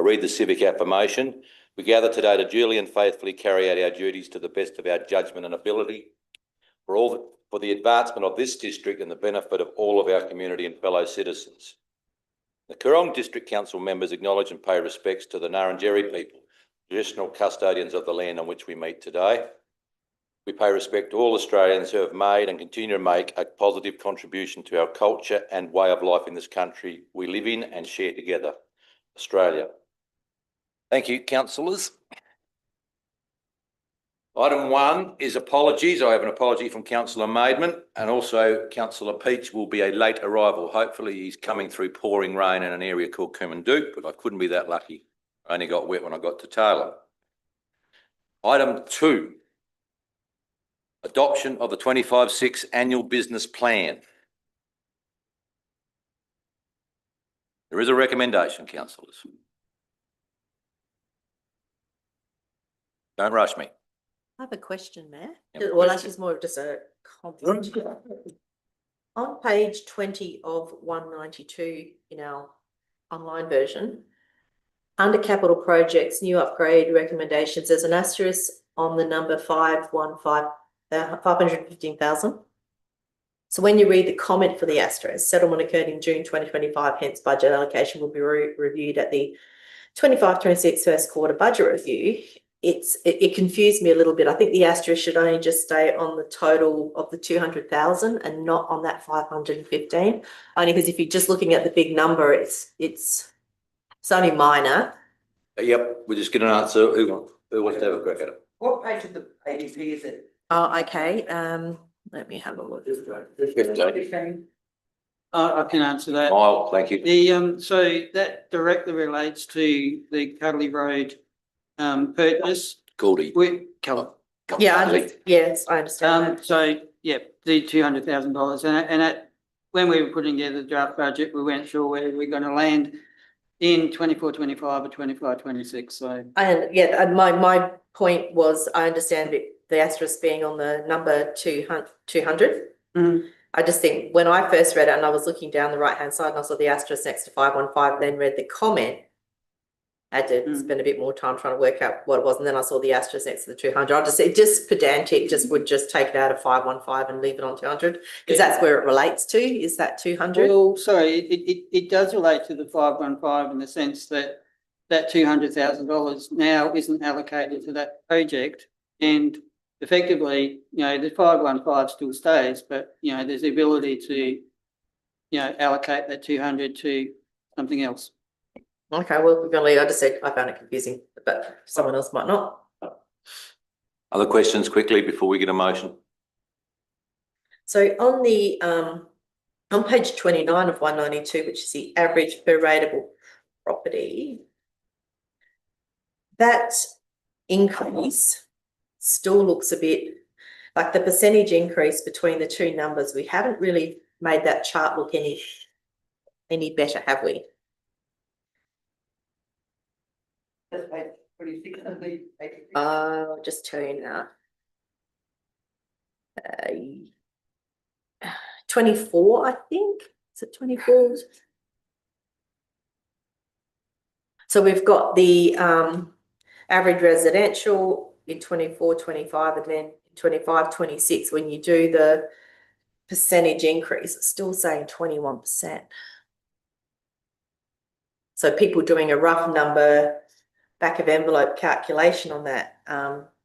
read the civic affirmation. We gather today to duly and faithfully carry out our duties to the best of our judgment and ability for the advancement of this district and the benefit of all of our community and fellow citizens. The Coorong District Council members acknowledge and pay respects to the Ngarrindjeri people, traditional custodians of the land on which we meet today. We pay respect to all Australians who have made and continue to make a positive contribution to our culture and way of life in this country we live in and share together, Australia. Thank you, councillors. Item 1 is apologies. I have an apology from Councillor Maidman, and also Councillor Peach will be a late arrival. Hopefully he's coming through pouring rain in an area called Coomanduk, but I couldn't be that lucky. I only got wet when I got to Taylor. Item 2, adoption of the 25-6 annual business plan. There is a recommendation, councillors. Don't rush me. I have a question, Mayor. Yeah, Well, actually, it's more of just a comment. On page 20 of 192 in our online version, under capital projects, new upgrade recommendations, there's an asterisk on the number 515,000. So when you read the comment for the asterisk, settlement occurred in June 2025, hence budget allocation will be reviewed at the 25-26 first quarter budget review. It confused me a little bit. I think the asterisk should only just stay on the total of the 200,000 and not on that 515. Only because if you're just looking at the big number, it's only minor. Yep, we're just going to answer. Who wants to have a crack at it? What page of the ADP is it? Oh, okay. Let me have a look. 15. I can answer that. Oh, thank you. The so that directly relates to the Cuddly Road purchase. Goldie. Yes, I understand. So yeah, the $200,000, and when we were putting together the draft budget, we weren't sure where we're going to land in 24-25 or 25-26. So my point was, I understand the asterisk being on the number 200. Mm-hmm. I just think when I first read it and I was looking down the right hand side and I saw the asterisk next to 515, then read the comment. I had to spend a bit more time trying to work out what it was, and then I saw the asterisk next to the 200. Just pedantic, would just take it out of 515 and leave it on 200 because that's where it relates to. Is that 200? Well, sorry, it does relate to the 515 in the sense that $200,000 now isn't allocated to that project, and effectively, the 515 still stays, but there's the ability to, allocate that 200 to something else. Okay, well, we're going to leave. I just said I found it confusing, but someone else might not. Other questions quickly before we get a motion? So on the on page 29 of 192, which is the average per rateable property, that increase still looks a bit like the percentage increase between the two numbers. We haven't really made that chart look any better, have we? That's page 26 of the ADP. I'll just tell you now. 24, I think. Is it 24? So we've got the average residential in 24-25, and then 25-26, when you do the percentage increase, it's still saying 21%. So people doing a rough number, back of envelope calculation on that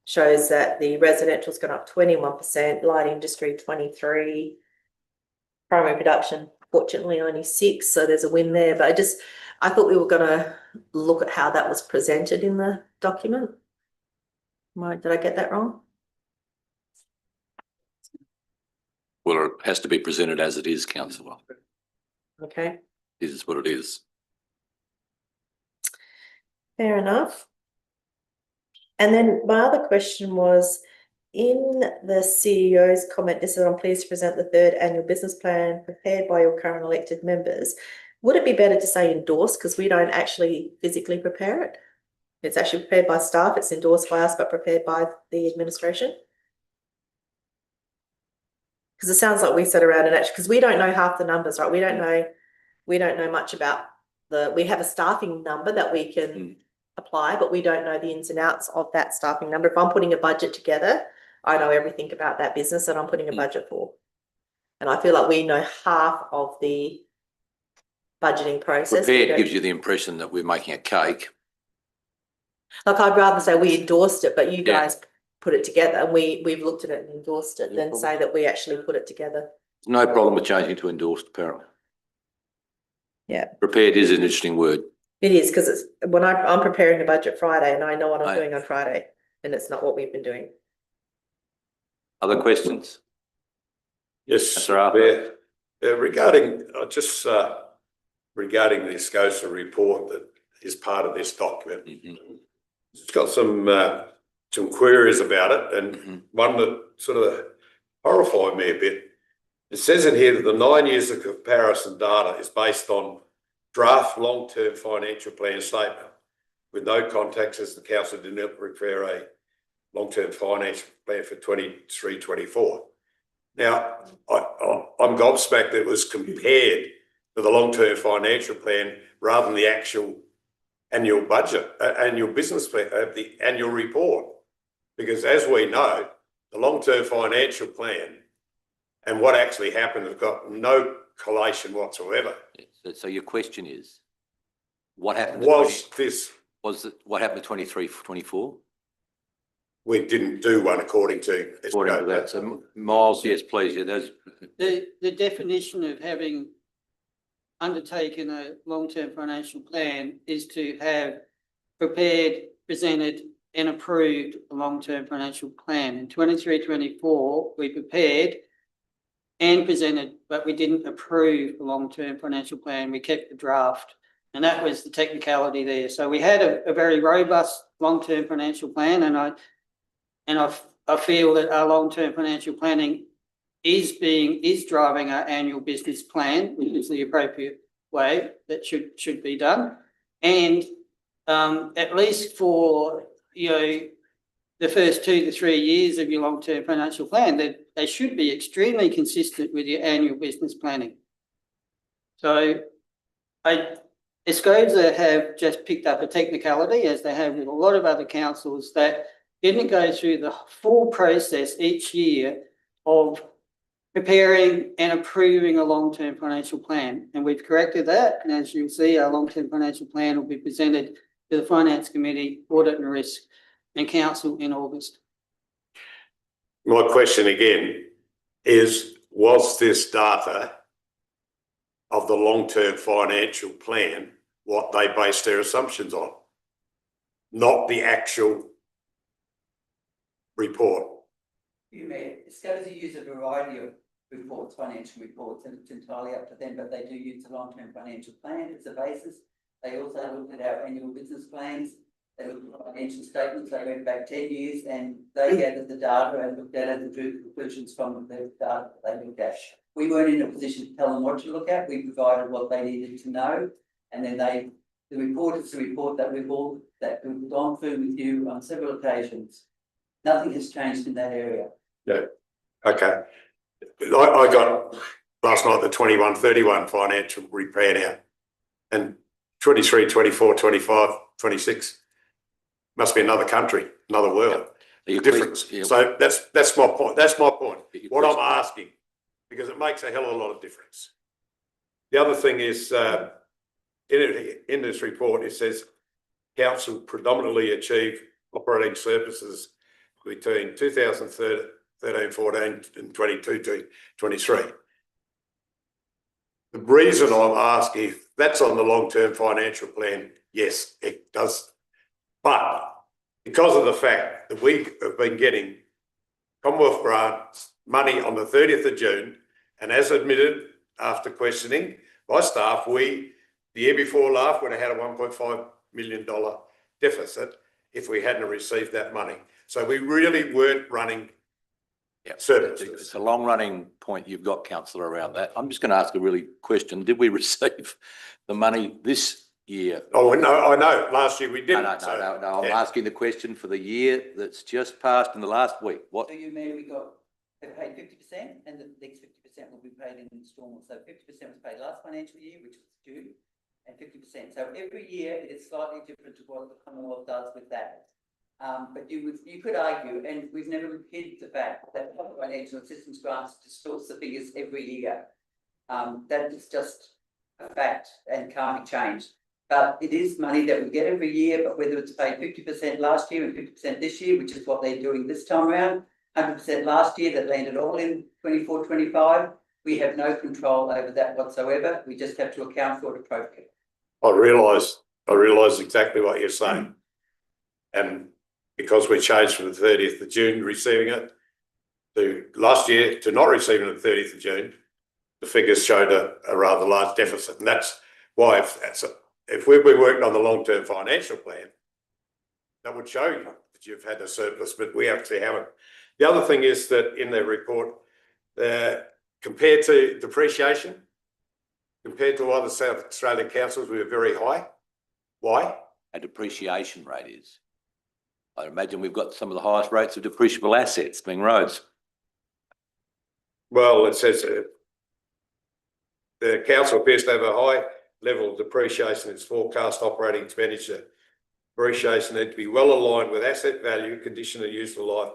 shows that the residential's gone up 21%, light industry 23%, primary production fortunately only 6%, so there's a win there. But I thought we were going to look at how that was presented in the document. Did I get that wrong? Well, it has to be presented as it is, councillor. Okay. This is what it is. Fair enough. And then my other question was, in the CEO's comment, this is, I'm pleased to present the 3rd annual business plan prepared by your current elected members. Would it be better to say endorsed, because we don't actually physically prepare it? It's actually prepared by staff, it's endorsed by us, but prepared by the administration? Because it sounds like we sat around and actually, because we don't know half the numbers, right? We don't know much about we have a staffing number that we can apply, but we don't know the ins and outs of that staffing number. If I'm putting a budget together, I know everything about that business that I'm putting a budget for. And I feel like we know half of the budgeting process. We Prepared don't- gives you the impression that we're making a cake. Like, I'd rather say we endorsed it, but you Yeah. guys put it together and we've looked at it and endorsed it, No than problem. say that we actually put it together. No problem with changing to endorsed, apparently. Yeah. Prepared is an interesting word. It is, because it's when I'm preparing a budget Friday and I know what I'm Right. doing on Friday, and it's not what we've been doing. Other questions? Yes, Councillor Arthur. regarding, regarding the SCOSA report that is part of this document, it's got some queries about it, and one that sort of horrified me a bit. It says in here that the 9 years of comparison data is based on draft long-term financial plan statement with no context, as the council did not prepare a long-term financial plan for 23-24. Now, I'm gobsmacked that it was compared to the long-term financial plan rather than the actual annual budget, annual business plan, the annual report. Because as we know, the long-term financial plan and what actually happened have got no collation whatsoever. So your question is, what happened? What happened to 23-24? We didn't do one according to. According to that, so Miles, yes, please, yeah, those. The definition of having undertaken a long-term financial plan is to have prepared, presented and approved a long-term financial plan. In 23-24, we prepared and presented, but we didn't approve a long-term financial plan. We kept the draft, and that was the technicality there. So we had a very robust long-term financial plan, and I feel that our long-term financial planning is driving our annual business plan, which is the appropriate way that should be done. And at least for, the first 2 to 3 years of your long-term financial plan, that they should be extremely consistent with your annual business planning. So SCOSA have just picked up a technicality, as they have with a lot of other councils, that didn't go through the full process each year of preparing and approving a long-term financial plan. And we've corrected that. And as you'll see, our long-term financial plan will be presented to the Finance Committee, Audit and Risk and Council in August. My question again is, was this data of the long-term financial plan what they based their assumptions on? Not the actual report. You may, SCOSA use a variety of reports, financial reports, and it's entirely up to them, but they do use the long-term financial plan as a basis. They also looked at our annual business plans. They looked at financial statements. They went back 10 years and they gathered the data and looked at it and drew conclusions from the data they looked at. We weren't in a position to tell them what to look at. We provided what they needed to know, and then the report is the report that we've gone through with you on several occasions. Nothing has changed in that area. Yeah. Okay. I got last night the 21-31 financial report out, and 23, 24, 25, 26 must be another country, another world. The difference. So that's my point. That's my point. What I'm asking, because it makes a hell of a lot of difference. The other thing is, in this report, it says council predominantly achieved operating surpluses between 2013-14 and 22-23. The reason I'm asking, if that's on the long-term financial plan, yes, it does. But because of the fact that we have been getting Commonwealth grants money on the 30th of June, and as admitted after questioning by staff, the year before last would have had a $1.5 million deficit if we hadn't received that money. So we really weren't running surpluses. It's a long-running point you've got, councillor, around that. I'm just going to ask a really question. Did we receive the money this year? Oh, no, I know. Last year we didn't. No. I'm asking the question for the year that's just passed in the last week. What? So you mean we paid 50%, and the next 50% will be paid in instalments. So 50% was paid last financial year, which was June, and 50%. So every year it is slightly different to what the Commonwealth does with that. But you could argue, and we've never hid the fact that public financial assistance grants distorts the figures every year. That is just a fact and can't be changed. But it is money that we get every year, but whether it's paid 50% last year and 50% this year, which is what they're doing this time around, 100% last year that landed all in 24-25, we have no control over that whatsoever. We just have to account for it appropriately. I realise exactly what you're saying. And because we changed from the 30th of June receiving it to last year to not receiving it the 30th of June, the figures showed a rather large deficit. And that's why if we've been working on the long-term financial plan, that would show you that you've had a surplus, but we actually haven't. The other thing is that in their report, compared to depreciation, compared to other South Australian councils, we are very high. Why? A depreciation rate is. I imagine we've got some of the highest rates of depreciable assets, being roads. Well, it says the council appears to have a high level of depreciation in its forecast operating expenditure. Depreciation need to be well aligned with asset value, condition and useful life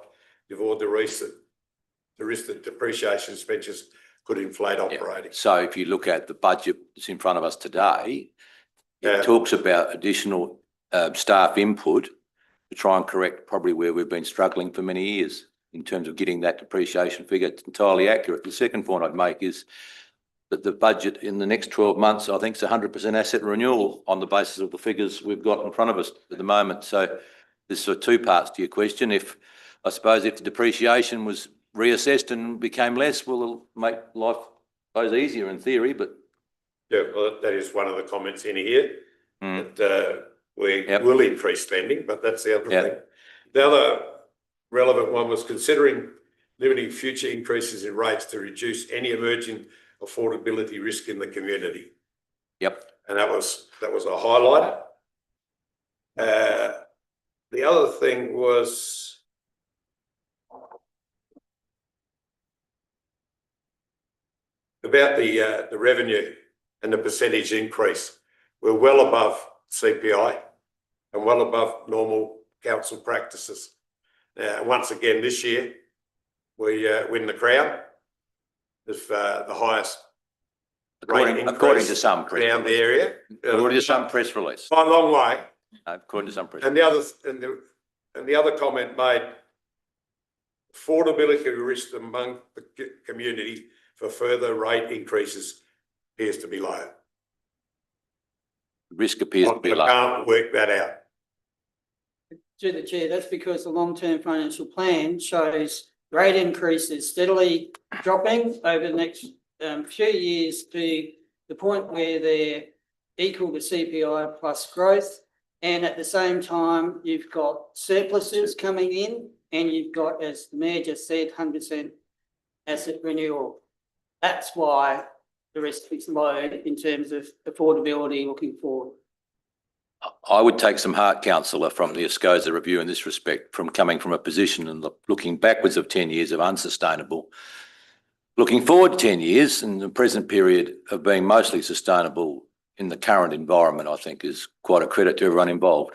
to avoid the risk that depreciation expenditures could inflate operating. So if you look at the budget that's in front of us today, Yeah. it talks about additional staff input to try and correct probably where we've been struggling for many years in terms of getting that depreciation figure entirely accurate. The second point I'd make is that the budget in the next 12 months, I think, is 100% asset renewal on the basis of the figures we've got in front of us at the moment. So there's sort of two parts to your question. I suppose if the depreciation was reassessed and became less, well, it'll make life goes easier in theory, but. Yeah, well, that is one of the comments in here, that we will increase spending, but that's the other thing. The other relevant one was considering limiting future increases in rates to reduce any emerging affordability risk in the community. Yep. And that was a highlighter. The other thing was about the revenue and the percentage increase. We're well above CPI and well above normal council practices. Once again, this year, we win the crown of the highest According to some press around the release. area. According to some press release. By a long way. According to some press. And the other comment made, affordability risk among the community for further rate increases appears to be low. Risk appears to be low. I can't work that out. To the chair, that's because the long-term financial plan shows rate increases steadily dropping over the next few years to the point where they're equal to CPI plus growth. And at the same time, you've got surpluses coming in and you've got, as the Mayor just said, 100% asset renewal. That's why the risk is low in terms of affordability looking forward. I would take some heart, councillor, from the ASCOSA review in this respect, from coming from a position and looking backwards of 10 years of unsustainable, looking forward 10 years in the present period of being mostly sustainable in the current environment, I think is quite a credit to everyone involved.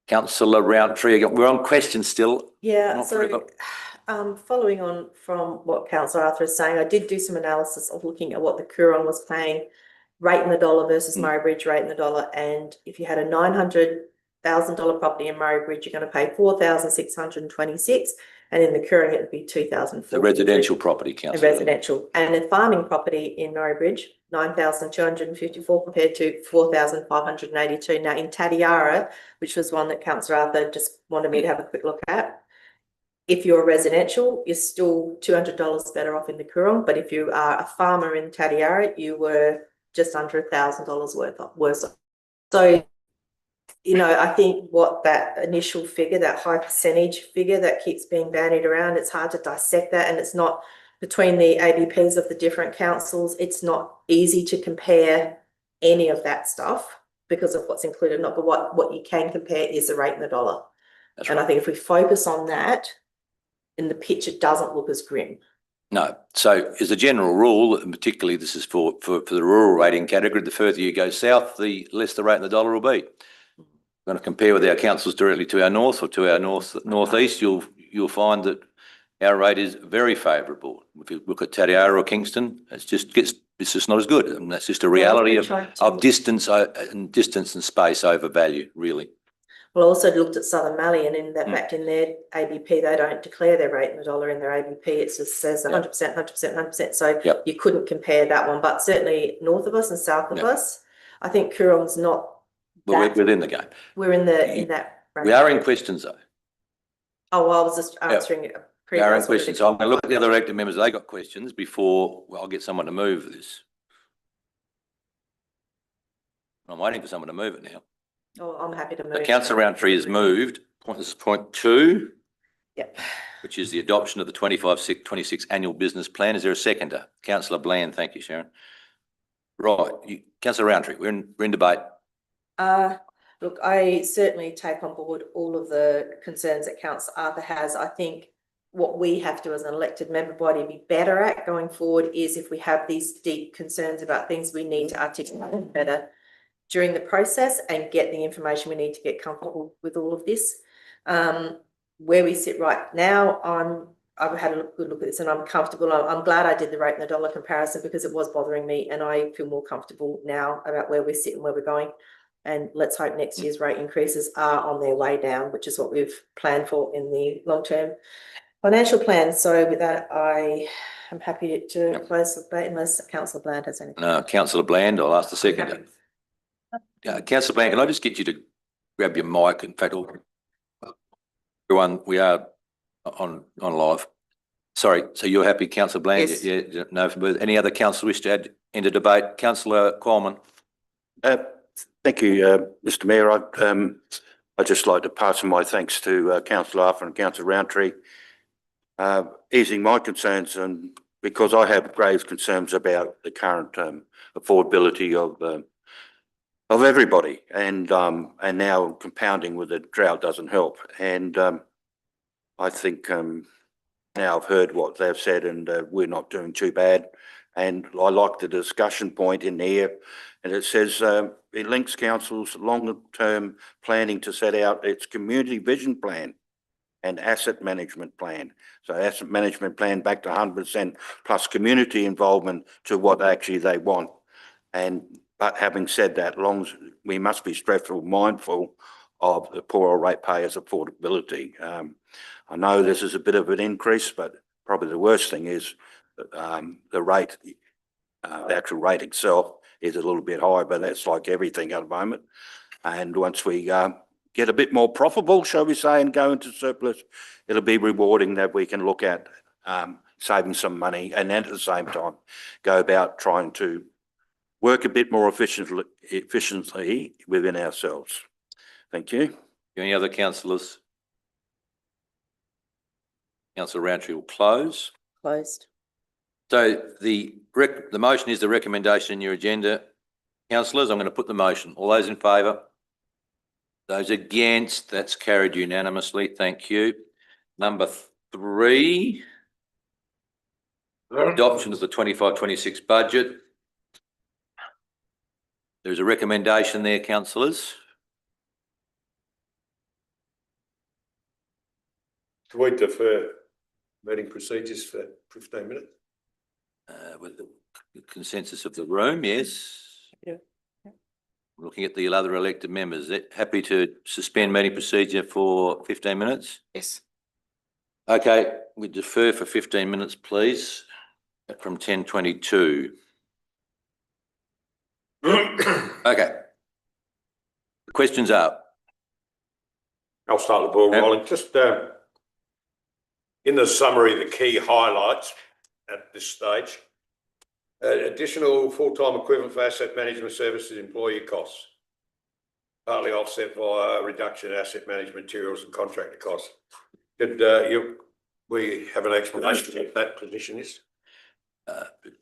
Councillor Rountree, we're on questions still. Yeah, Not so forever. following on from what Councillor Arthur is saying, I did do some analysis of looking at what the Coorong was paying, rate in the dollar versus Murray Bridge rate in the dollar. And if you had a $900,000 property in Murray Bridge, you're going to pay $4,626, and in the Coorong it would be $2,000. The residential property, councillor. Residential, and a farming property in Murray Bridge, $9,254 compared to $4,582. Now in Tatiara, which was one that Councillor Arthur just wanted me to have a quick look at, if you're residential, you're still $200 better off in the Coorong, but if you are a farmer in Tatiara, you were just under $1,000 worse off. So, you know, I think what that initial figure, that high percentage figure that keeps being bandied around, it's hard to dissect that, and it's not between the ABPs of the different councils. It's not easy to compare any of that stuff because of what's included. Not, but what you can compare is the rate in the dollar. That's And I right. think if we focus on that, in the pitch, it doesn't look as grim. No. So as a general rule, and particularly this is for the rural rating category, the further you go south, the less the rate in the dollar will be. Going to compare with our councils directly to our north or to our northeast, you'll find that our rate is very favourable. If you look at Tatiara or Kingston, it's just not as good, and that's just a reality of distance and space over value, really. Well, I also looked at Southern Mallee, and in fact, in their ABP, they don't declare their rate in the dollar in their ABP. It just says 100%, 100%, 100%. So you couldn't compare that one, but certainly north of us and south of us, I think Coorong's not. Well, we're within the game. We're in that. We are in questions though. Oh, well, I was just answering a We are in previous. questions. So I'm going to look at the other elected members. They got questions before I'll get someone to move this. I'm waiting for someone to move it now. Oh, I'm happy to move. So Councillor Roundtree has moved. This is point 2. Yep. Which is the adoption of the 25-26 annual business plan. Is there a seconder? Councillor Bland, thank you, Sharon. Right, Councillor Roundtree, we're in debate. Look, I certainly take on board all of the concerns that Councillor Arthur has. I think what we have to, as an elected member body, be better at going forward is if we have these deep concerns about things, we need to articulate better during the process and get the information we need to get comfortable with all of this. Where we sit right now, I've had a good look at this and I'm comfortable. I'm glad I did the rate in the dollar comparison because it was bothering me, and I feel more comfortable now about where we're sitting, where we're going. And let's hope next year's rate increases are on their way down, which is what we've planned for in the long-term financial plan. So with that, I am happy to close the debate unless Councillor Bland has anything. No, Councillor Bland, I'll ask the seconder. Councillor Bland, can I just get you to grab your mic? In fact, everyone, we are on live. Sorry, so you're happy, Councillor Bland? Yes. Yeah, no, any other councillor wish to add into debate? Councillor Coleman. Thank you, Mr. Mayor. I'd just like to pass on my thanks to Councillor Arthur and Councillor Roundtree, easing my concerns, and because I have grave concerns about the current affordability of everybody, and now compounding with the drought doesn't help. And I think now I've heard what they've said, and we're not doing too bad. And I like the discussion point in here, and it says it links council's longer-term planning to set out its community vision plan and asset management plan. So asset management plan back to 100% plus community involvement to what actually they want. But having said that, we must be stressful, mindful of the poorer ratepayers' affordability. I know this is a bit of an increase, but probably the worst thing is the rate, the actual rate itself is a little bit high, but that's like everything at the moment. And once we get a bit more profitable, shall we say, and go into surplus, it'll be rewarding that we can look at saving some money and then at the same time go about trying to work a bit more efficiently within ourselves. Thank you. Any other councillors? Councillor Roundtree will close. Closed. So the motion is the recommendation in your agenda. Councillors, I'm going to put the motion. All those in favour? Those against? That's carried unanimously. Thank you. Number 3, adoption of the 25-26 budget. There's a recommendation there, councillors. Can we defer meeting procedures for 15 minutes? With the consensus of the room, yes. Yeah. Looking at the other elected members, happy to suspend meeting procedure for 15 minutes? Yes. Okay, we defer for 15 minutes, please, from 10:22. Okay. The questions are. I'll start the ball rolling. Just in the summary, the key highlights at this stage. Additional full-time equivalent for asset management services employee costs, partly offset by a reduction in asset management materials and contractor costs. Could we have an explanation of what that position is?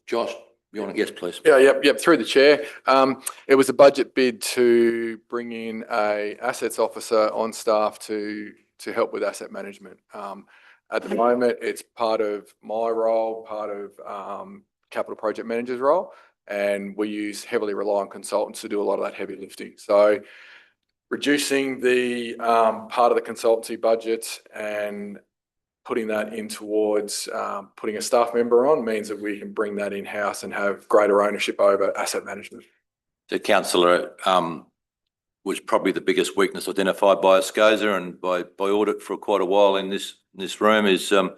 Josh, you want to guess, please? Yeah, yep. Through the chair, it was a budget bid to bring in a assets officer on staff to help with asset management. At the moment, it's part of my role, part of capital project manager's role, and we heavily rely on consultants to do a lot of that heavy lifting. So reducing the part of the consultancy budget and putting that in towards putting a staff member on means that we can bring that in-house and have greater ownership over asset management. So councillor, was probably the biggest weakness identified by SCOSA and by audit for quite a while in this room is our,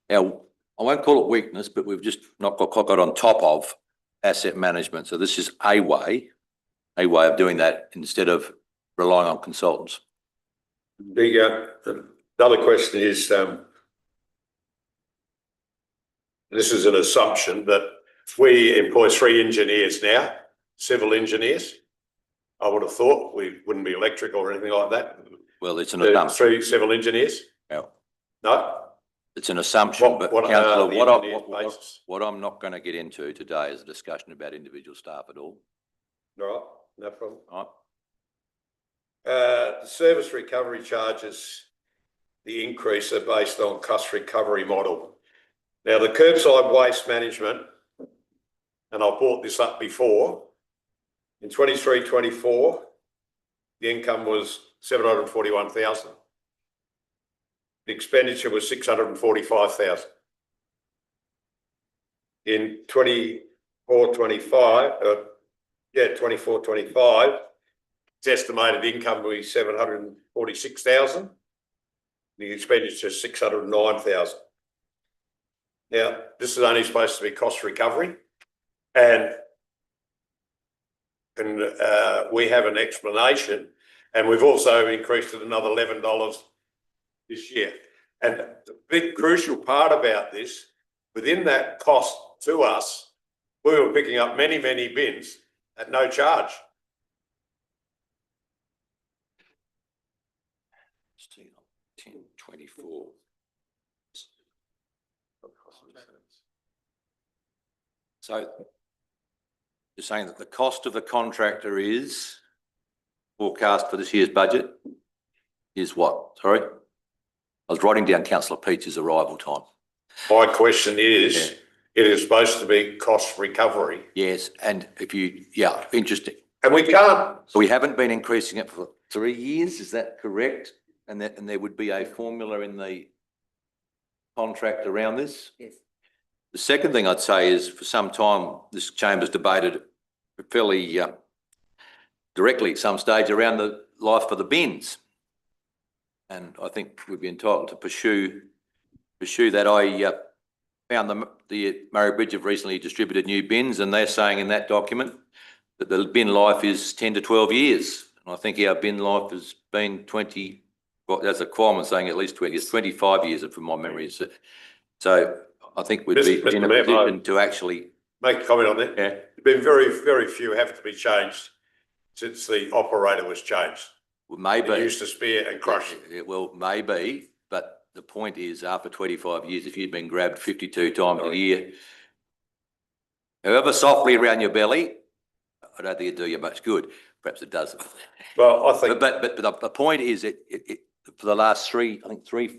I won't call it weakness, but we've just not got on top of asset management. So this is a way of doing that instead of relying on consultants. The other question is, this is an assumption that we employ 3 engineers now, civil engineers. I would have thought we wouldn't be electrical or anything like that. Well, it's an assumption. 3 civil engineers? Yeah. No? It's an assumption, but What are councillor, the engineers' basis? what I'm not going to get into today is a discussion about individual staff at all. All right, no problem. All The service recovery charges, the increase are based on cost recovery model. Now, the curbside waste management, and I brought this up before, in 23-24, the income was 741,000. The expenditure was 645,000. In 24-25, 24-25, its estimated income will be 746,000. The expenditure is 609,000. Now, this is only supposed to be cost recovery, and we have an explanation, and we've also increased it another $11 this year. And the big crucial part about this, within that cost to us, we were picking up many, many bins at no charge. right. 10-24. So you're saying that the cost of the contractor is forecast for this year's budget is what? Sorry? I was writing down councillor Peach's arrival time. My question is, it is supposed to be cost recovery. Yes, and if you, interesting. And we can't. So we haven't been increasing it for 3 years, is that correct? And there would be a formula in the contract around this? Yes. The second thing I'd say is for some time, this chamber's debated fairly directly at some stage around the life of the bins. And I think we'd be entitled to pursue that. I found the Murray Bridge have recently distributed new bins, and they're saying in that document that the bin life is 10 to 12 years. And I think our bin life has been 20, well, that's a requirement saying at least 20, it's 25 years from my memory. So I think we'd be in a position to actually make a comment on that. Yeah. There've been very, very few have to be changed since the operator was changed. Well, maybe. It used to spear and crush. Well, maybe, but the point is after 25 years, if you'd been grabbed 52 times a year, however softly around your belly, I don't think it'd do you much good. Perhaps it doesn't. Well, I think. But the point is it for the last 3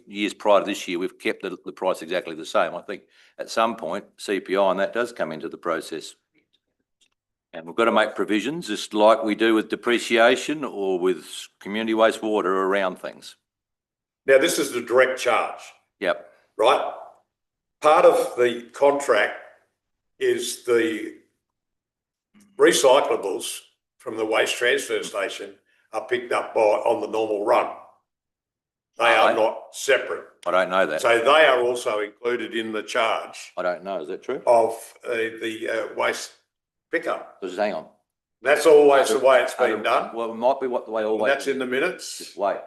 years prior to this year, we've kept the price exactly the same. I think at some point CPI and that does come into the process. And we've got to make provisions just like we do with depreciation or with community wastewater around things. Now, this is the direct charge. Yep. Right? Part of the contract is the recyclables from the waste transfer station are picked up on the normal run. They are not separate. I don't know that. So they are also included in the charge I don't know. Is that true? of the waste pickup. Just hang on. That's always the way it's been done. Well, it might be what the way always. That's in the minutes. Just wait.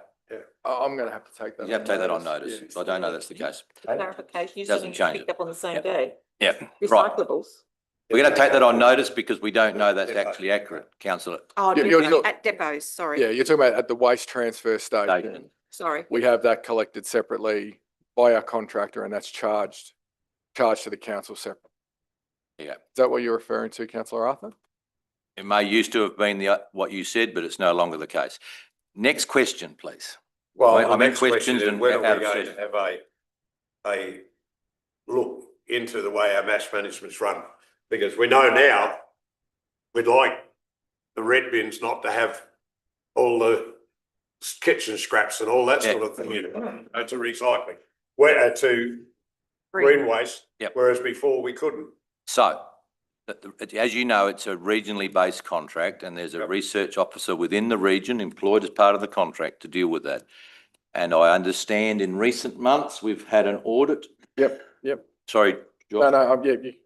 I'm going to have to take that. You have to take that on notice. Yeah. I don't know that's the case. Clarification, you Doesn't said change picked up on the same day. Yeah. Right. Recyclables. We're going to take that on notice because we don't know that's actually accurate, councillor. Oh, You're depots, not- at depots, sorry. Yeah, you're talking about at the waste transfer station. Station. Sorry. We have that collected separately by our contractor, and that's charged to the council separately. Yeah. Is that what you're referring to, councillor Arthur? It may used to have been what you said, but it's no longer the case. Next question, please. Well, I the meant next question questions is and when are out we of going to session. have a a look into the way our mass management's run, because we know now we'd like the red bins not to have all the kitchen scraps and all that sort of thing in it, to recycling, to green waste, Yep. whereas before we couldn't. So, as you know, it's a regionally based contract and there's a Yep. research officer within the region employed as part of the contract to deal with that. And I understand in recent months, we've had an audit. Yep. Sorry, No, George.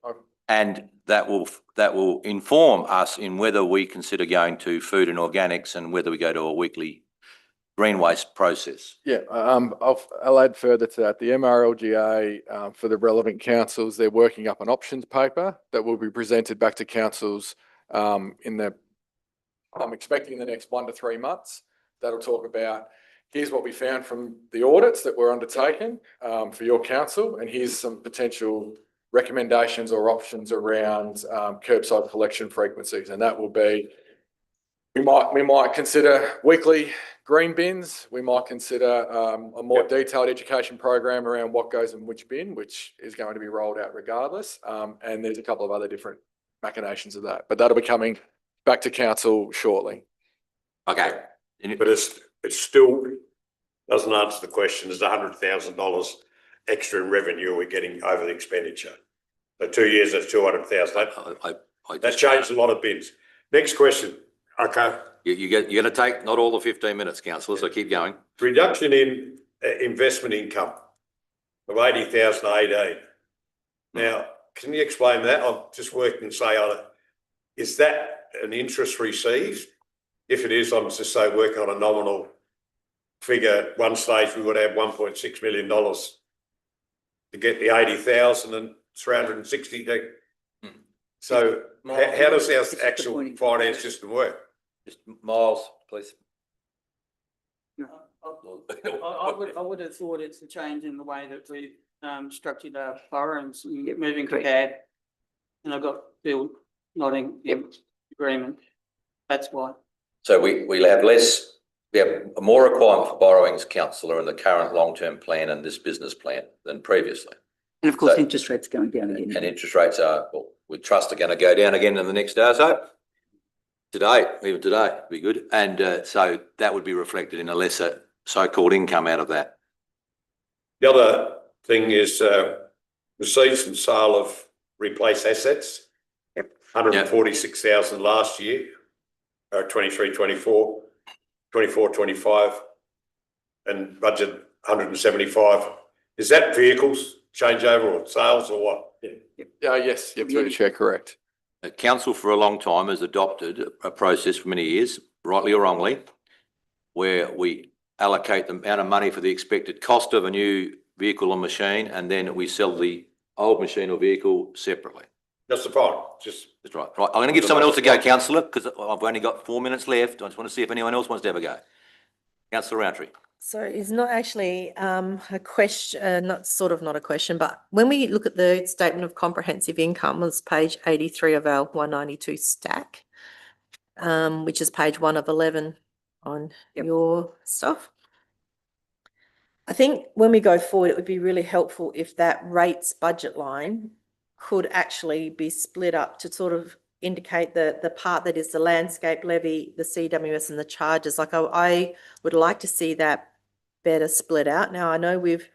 no, And that will inform us in whether we consider going to food and organics and whether we go to a weekly green waste process. I'll add further to that. The MRLGA, for the relevant councils, they're working up an options paper that will be presented back to councils I'm expecting in the next 1 to 3 months. That'll talk about, here's what we found from the audits that were undertaken for your council, and here's some potential recommendations or options around curbside collection frequencies, and that will be, we might consider weekly green bins. We might consider a more detailed education program around what goes in which bin, which is going to be rolled out regardless. And there's a couple of other different machinations of that, but that'll be coming back to council shortly. Okay. But it still doesn't answer the question. There's $100,000 extra in revenue we're getting over the expenditure. So 2 years, that's 200,000. That changed a lot of bins. Next question. Okay. You're going to take not all the 15 minutes, councillor, so keep going. Reduction in investment income of 80,000 AD. Now, can you explain that? I'm just working, say, on it. Is that an interest received? If it is, I'm just say working on a nominal figure. At one stage, we would have $1.6 million to get the 80,000 and 360. So how does our actual finance system work? Just Miles, please. I would have thought it's a change in the way that we've structured our borrowings. You get moving ahead. And I've got Bill nodding in agreement. That's why. So we'll have we have more requirement for borrowings, councillor, in the current long-term plan and this business plan than previously. And of course, So- interest rates going down again. And interest rates are, well, we trust are going to go down again in the next day or so. Today, even today, be good. And so that would be reflected in a lesser so-called income out of that. The other thing is receipts and sale of replace assets. 146,000 last year, 23-24, 24-25, and budget 175. Is that vehicles changeover or sales or what? Yes, through the chair, correct. Council for a long time has adopted a process for many years, rightly or wrongly, where we allocate the amount of money for the expected cost of a new vehicle or machine, and then we sell the old machine or vehicle separately. That's the point. That's right. Right. I'm going to give someone else a go, councillor, because I've only got 4 minutes left. I just want to see if anyone else wants to have a go. Councillor Roundtree. So it's not actually a question, not a question, but when we look at the statement of comprehensive income, it's page 83 of our 192 stack, which is page 1 of 11 on your stuff. I think when we go forward, it would be really helpful if that rates budget line could actually be split up to sort of indicate the part that is the landscape levy, the CWS and the charges. Like I would like to see that better split out. Now, I know we've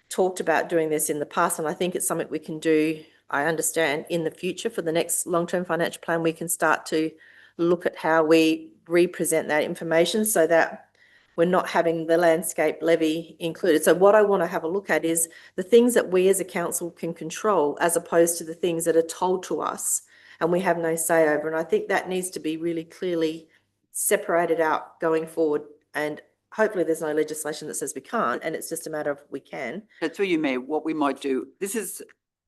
talked about doing this in the past, and I think it's something we can do, I understand, in the future for the next long-term financial plan. We can start to look at how we represent that information so that we're not having the landscape levy included. So what I want to have a look at is the things that we as a council can control as opposed to the things that are told to us and we have no say over. And I think that needs to be really clearly separated out going forward. And hopefully there's no legislation that says we can't, and it's just a matter of we can. So through you, Mayor, what we might do, this is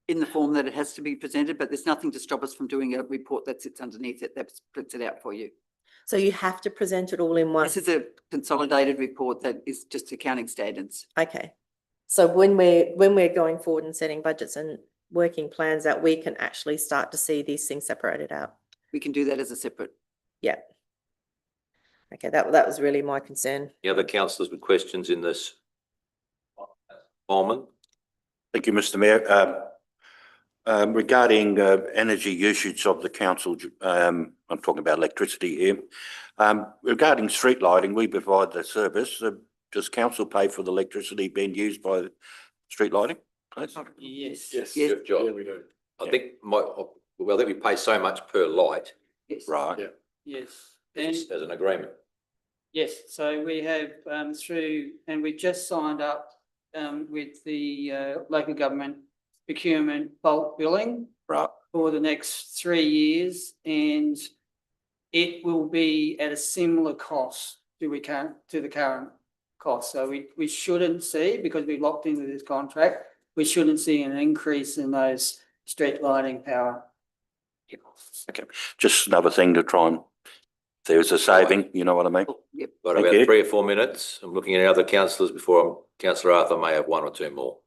in the form that it has to be presented, but there's nothing to stop us from doing a report that sits underneath it that splits it out for you. So you have to present it all in one. This is a consolidated report that is just accounting standards. Okay. So when we're going forward and setting budgets and working plans out, we can actually start to see these things separated out. We can do that as a separate. Yeah. Okay, that was really my concern. The other councillors with questions in this? Bowman? Thank you, Mr Mayor. Regarding energy usage of the council, I'm talking about electricity here. Regarding street lighting, we provide the service. Does council pay for the electricity being used by the street lighting? Please? Yes. Yes. Good job. Yeah, we do. I think I think we pay so much per light Yes. Right. Yeah. Yes. And as an agreement. yes, so we have and we've just signed up with the local government procurement bulk billing Right. for the next 3 years, and it will be at a similar cost to the current cost. So we shouldn't see, because we've locked into this contract, we shouldn't see an increase in those street lighting power. Okay. Just another thing to try and, if there's a saving, you know what I mean? Yep. Got Thank about you. 3 or 4 minutes. I'm looking at other councillors before Councillor Arthur may have 1 or 2 more.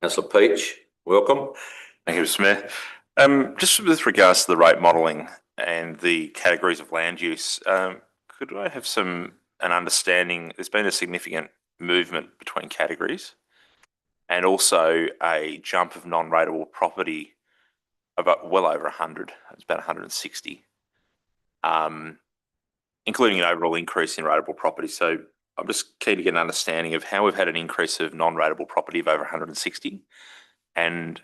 Councillor Peach, welcome. Thank you, Mr Mayor. Just with regards to the rate modelling and the categories of land use, could I have an understanding? There's been a significant movement between categories and also a jump of non-rateable property about well over 100. It's about 160, including an overall increase in rateable property. So I'm just keen to get an understanding of how we've had an increase of non-rateable property of over 160 and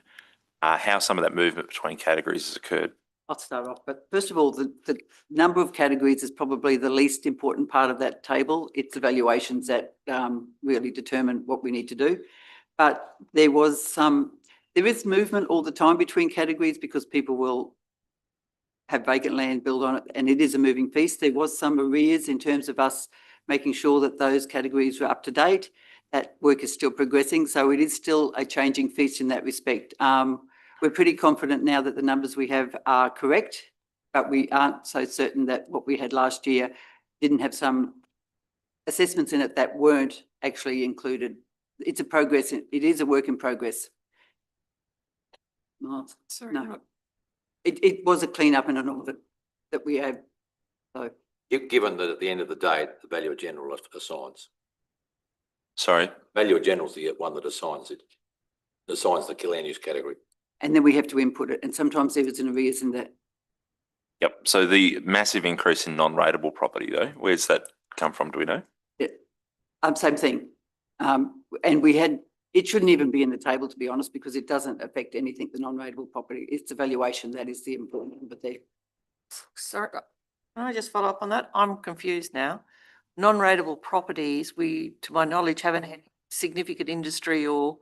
how some of that movement between categories has occurred. I'll start off, but first of all, the number of categories is probably the least important part of that table. It's the valuations that really determine what we need to do. But there is movement all the time between categories because people will have vacant land built on it, and it is a moving feast. There was some arrears in terms of us making sure that those categories were up to date. That work is still progressing, so it is still a changing feast in that respect. We're pretty confident now that the numbers we have are correct, but we aren't so certain that what we had last year didn't have some assessments in it that weren't actually included. It's a progress. It is a work in progress. No, Sorry, no. It was a clean up and an audit that we have. So Given that at the end of the day, the Valuer General assigns. Sorry. Valuer General's the one that assigns the land use category. and then we have to input it, and sometimes there is an arrears in that. Yep. So the massive increase in non-rateable property, though, where's that come from? Do we know? Same thing. And it shouldn't even be in the table, to be honest, because it doesn't affect anything, the non-rateable property. It's the valuation that is the important number there. Sorry, can I just follow up on that? I'm confused now. Non-rateable properties, we, to my knowledge, haven't had significant industry or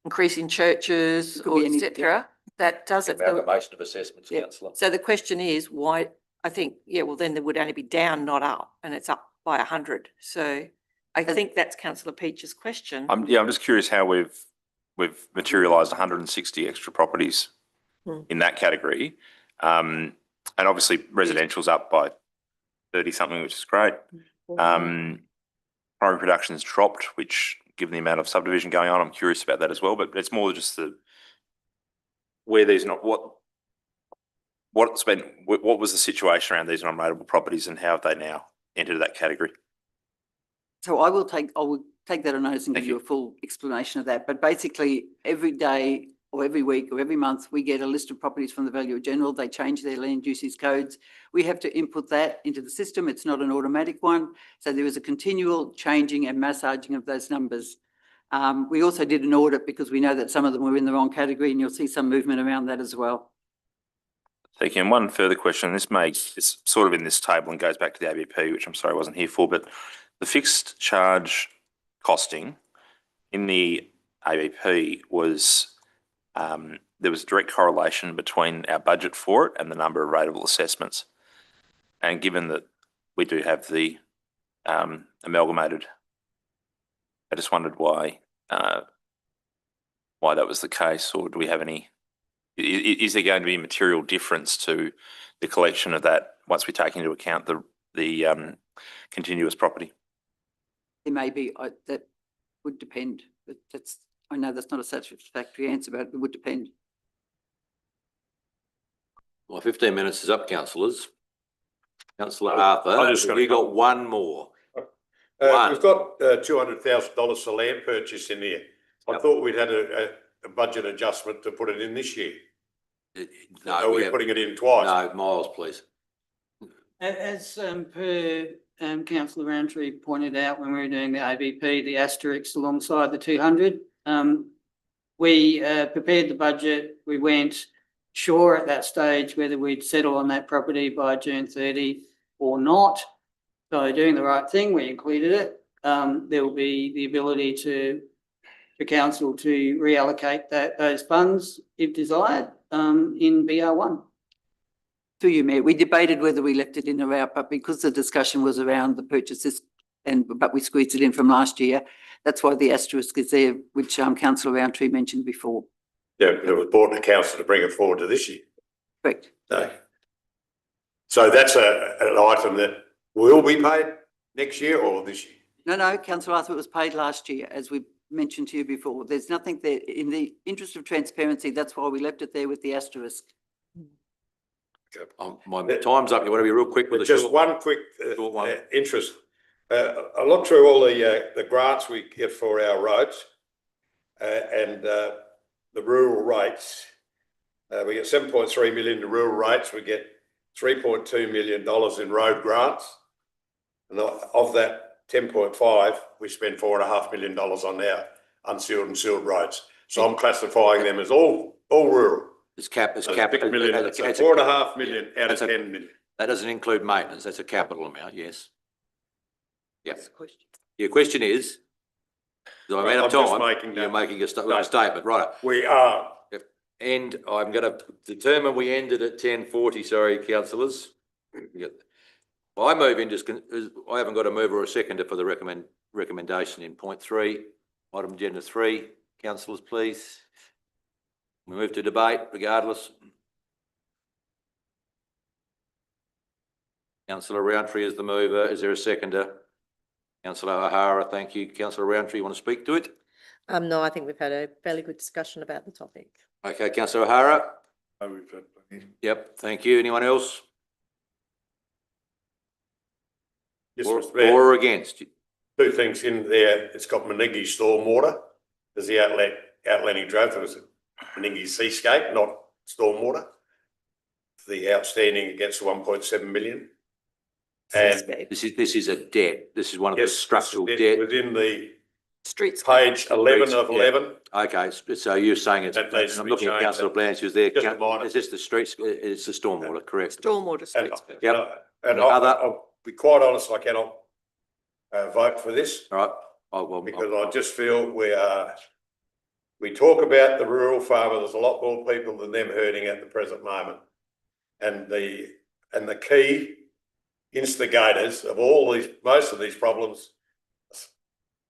increase in churches Could or be any- et cetera. That does it. Amalgamation of assessments, Yeah. councillor. So the question is why, I think, yeah, well, then there would only be down, not up, and it's up by 100. So I think that's councillor Peach's question. I'm just curious how we've materialised 160 extra properties in that category, and obviously residential's up by 30 something, which is great. Primary production's dropped, which, given the amount of subdivision going on, I'm curious about that as well. But it's more just what was the situation around these non-rateable properties, and how have they now entered that category? So I will take that on notice and Thank give you you. a full explanation of that. But basically, every day or every week or every month, we get a list of properties from the Valuer General. They change their land uses codes. We have to input that into the system. It's not an automatic one. So there is a continual changing and massaging of those numbers. We also did an audit because we know that some of them were in the wrong category, and you'll see some movement around that as well. Thank you. And one further question, it's sort of in this table and goes back to the ABP, which I'm sorry I wasn't here for, but the fixed charge costing in the ABP was, there was direct correlation between our budget for it and the number of rateable assessments. And given that we do have the amalgamated, I just wondered why that was the case, or do we have any? Is there going to be a material difference to the collection of that once we take into account the continuous property? There may be, that would depend, but I know that's not a satisfactory answer, but it would depend. Well, 15 minutes is up, councillors. Councillor Arthur, I just have you got one more? We've got $200,000 for land purchase in here. I thought we'd had a budget adjustment to put it in this year. No, Are we we have, putting it in twice? no, Miles, please. As per councillor Roundtree pointed out when we were doing the ABP, the asterisk alongside the 200, we prepared the budget. We weren't sure at that stage whether we'd settle on that property by June 30 or not. So doing the right thing, we included it. There will be the ability for council to reallocate those funds if desired in BR1. Through you, Mayor, we debated whether we left it in or out, but because the discussion was around the purchases but we squeezed it in from last year, that's why the asterisk is there, which councillor Roundtree mentioned before. Yeah, it was brought to council to bring it forward to this year. Correct. No. So that's an item that will be paid next year or this year? No, councillor Arthur, it was paid last year, as we mentioned to you before. There's nothing there. In the interest of transparency, that's why we left it there with the asterisk. My time's up. You want to be real quick with the Just short? one quick Short one. interest. I looked through all the grants we get for our roads and the rural rates. We get 7.3 million to rural rates. We get $3.2 million in road grants. And of that 10.5, we spend $4.5 million on our unsealed and sealed roads. So I'm classifying them as all rural. It's cap, it's So cap. 6 million, it's- so it's- 4.5 million out of that's a- 10 million. That doesn't include maintenance. That's a capital amount, yes. Yep. That's the question. Your question is, I'm out I'm of just time, making you're that- making a No. statement, right? We are. And I'm going to determine we ended at 10:40, sorry, councillors. I move in just, I haven't got a mover or a seconder for the recommendation in point 3, item agenda 3. Councillors, please. We move to debate regardless. Councillor Roundtree is the mover. Is there a seconder? Councillor O'Hara, thank you. Councillor Roundtree, you want to speak to it? No, I think we've had a fairly good discussion about the topic. Okay, councillor O'Hara? Yep, thank you. Anyone else? Yes, For Mr. Mayor. or against? Two things in there. It's got Meningie stormwater. There's the outletting draft. There was Meningie seascape, not stormwater. The outstanding against the 1.7 million. And This is a debt. This is one of the yes, structural it's debt. within the Streets. page 11 of Yeah. 11. Okay, so you're saying it's, That needs to I'm be looking at changed. councillor Blanche who's there. Just a minor. It's just the streets, it's the stormwater, correct? Stormwater And, streets. and Other- I'll be quite honest, I cannot vote for this All right. Oh, well, because I just feel we talk about the rural farmer. There's a lot more people than them hurting at the present moment. And the key instigators of most of these problems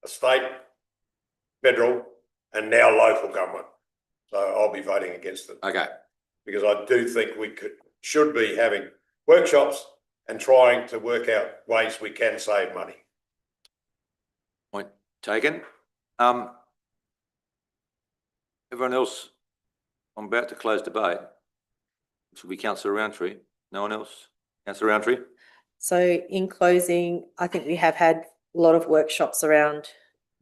are state, federal, and now local government. So I'll be voting against it okay. because I do think we should be having workshops and trying to work out ways we can save money. Point taken. Everyone else, I'm about to close debate. This will be councillor Roundtree. No one else? Councillor Roundtree? So in closing, I think we have had a lot of workshops around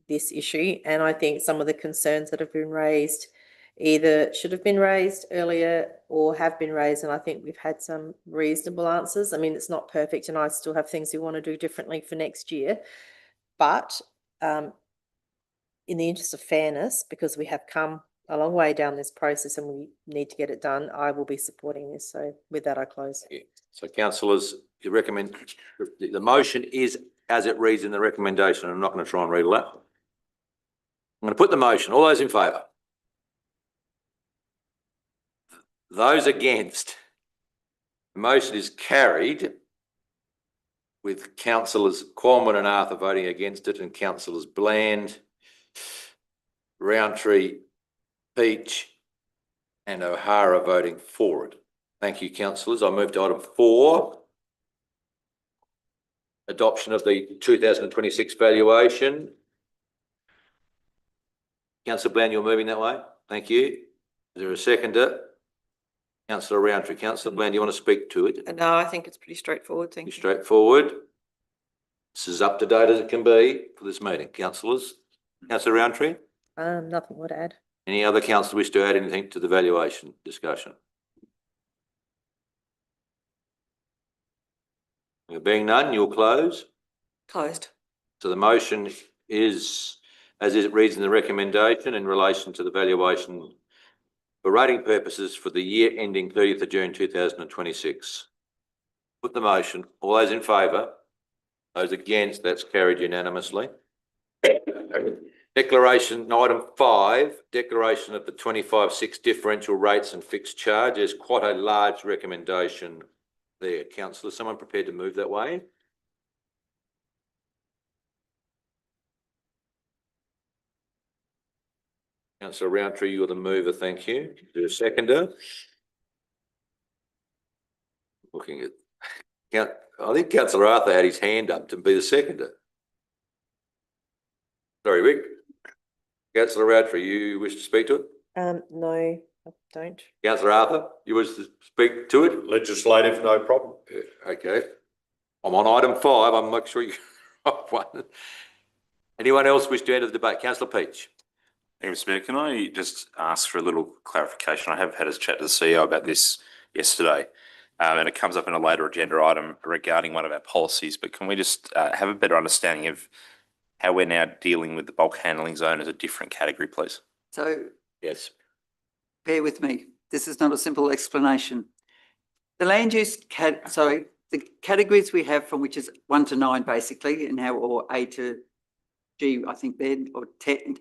this issue, and I think some of the concerns that have been raised either should have been raised earlier or have been raised, and I think we've had some reasonable answers. I mean, it's not perfect and I still have things we want to do differently for next year, but in the interest of fairness, because we have come a long way down this process and we need to get it done, I will be supporting this. So with that, I close. So councillors, you recommend, the motion is as it reads in the recommendation. I'm not going to try and read all that. I'm going to put the motion. All those in favour? Those against? The motion is carried with councillors Qualman and Arthur voting against it and councillors Bland, Roundtree, Peach and O'Hara voting for it. Thank you, councillors. I move to item 4. Adoption of the 2026 valuation. Councillor Bland, you're moving that way. Thank you. Is there a seconder? Councillor Roundtree. Councillor Bland, you want to speak to it? No, I think it's pretty straightforward. Thank you. Straightforward. This is up to date as it can be for this meeting, councillors. Councillor Roundtree? Nothing would add. Any other councillor wish to add anything to the valuation discussion? There being none, you'll close. Closed. So the motion is, as it reads in the recommendation in relation to the valuation for rating purposes for the year ending 30th of June 2026. Put the motion. All those in favour? Those against? That's carried unanimously. Declaration, item 5, declaration of the 25/6 differential rates and fixed charge. There's quite a large recommendation there. Councillor, someone prepared to move that way? Councillor Roundtree, you're the mover, thank you. Is there a seconder? Looking at, I think Councillor Arthur had his hand up to be the seconder. Sorry, Rick. Councillor Roundtree, you wish to speak to it? No, I don't. Councillor Arthur, you wish to speak to it? Legislative, no problem. Okay. I'm on item 5. I'm not sure you got one. Anyone else wish to enter the debate? Councillor Peach. Thank you, Mr. Mayor. Can I just ask for a little clarification? I have had a chat to the CEO about this yesterday, and it comes up in a later agenda item regarding one of our policies, but can we just have a better understanding of how we're now dealing with the bulk handling zone as a different category, please? So Yes. bear with me. This is not a simple explanation. The land use the categories we have from which is 1 to 9 basically, and now or A to G, I think then, or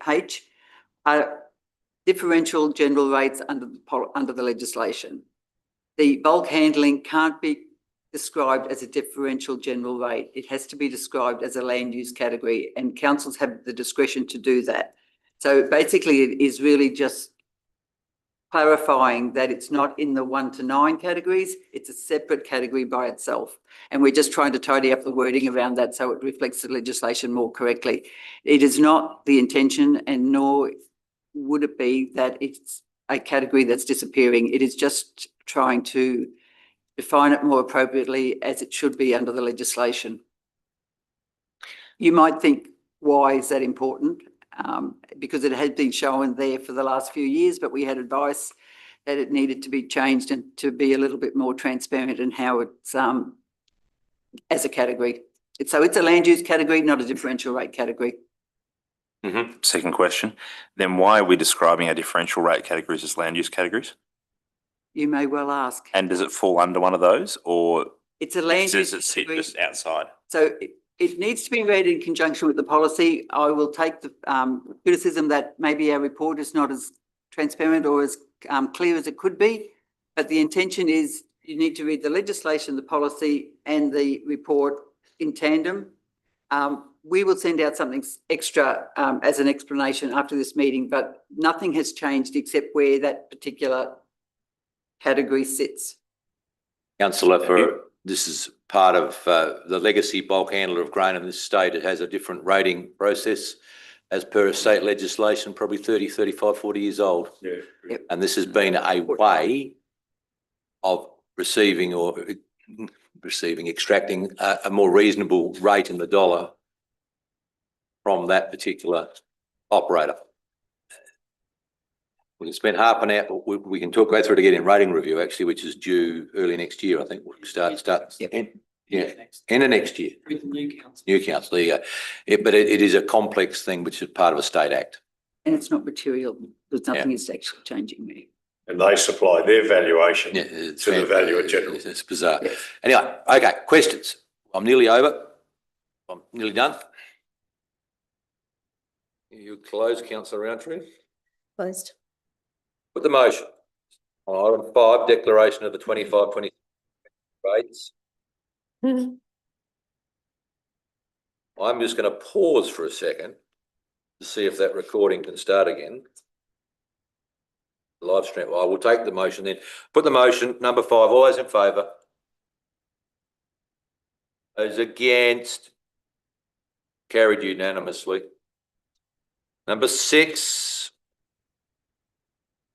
H, are differential general rates under the legislation. The bulk handling can't be described as a differential general rate. It has to be described as a land use category, and councils have the discretion to do that. So basically it is really just clarifying that it's not in the 1 to 9 categories, it's a separate category by itself. And we're just trying to tidy up the wording around that so it reflects the legislation more correctly. It is not the intention, and nor would it be that it's a category that's disappearing. It is just trying to define it more appropriately as it should be under the legislation. You might think, why is that important? Because it had been shown there for the last few years, but we had advice that it needed to be changed and to be a little bit more transparent in how it's as a category. So it's a land use category, not a differential rate category. Second question, then why are we describing our differential rate categories as land use categories? You may well ask. And does it fall under one of those, or It's a land does use it sit category. just outside? So it needs to be read in conjunction with the policy. I will take the criticism that maybe our report is not as transparent or as clear as it could be, but the intention is you need to read the legislation, the policy and the report in tandem. We will send out something extra as an explanation after this meeting, but nothing has changed except where that particular category sits. Councillor, this is part of the legacy bulk handler of grain in this state. It has a different rating process as per state legislation, probably 30, 35, 40 years old. Yeah. Yep. And this has been a way of extracting a more reasonable rate in the dollar from that particular operator. We can spend half an hour, we can go through it again in rating review actually, which is due early next year, I think. We'll start, end of next year. New council, there you go. But it is a complex thing which is part of a state act. And it's not material, because nothing is actually changing there. And they supply their valuation Yeah, to the valuer general. It's bizarre. Yes. Anyway, okay, questions? I'm nearly over. I'm nearly done. You close, Councillor Roundtree. Closed. Put the motion on item 5, declaration of the 25/26 rates. I'm just going to pause for a second to see if that recording can start again. Live stream. I will take the motion then. Put the motion, number 5. All those in favour? Those against? Carried unanimously. Number 6,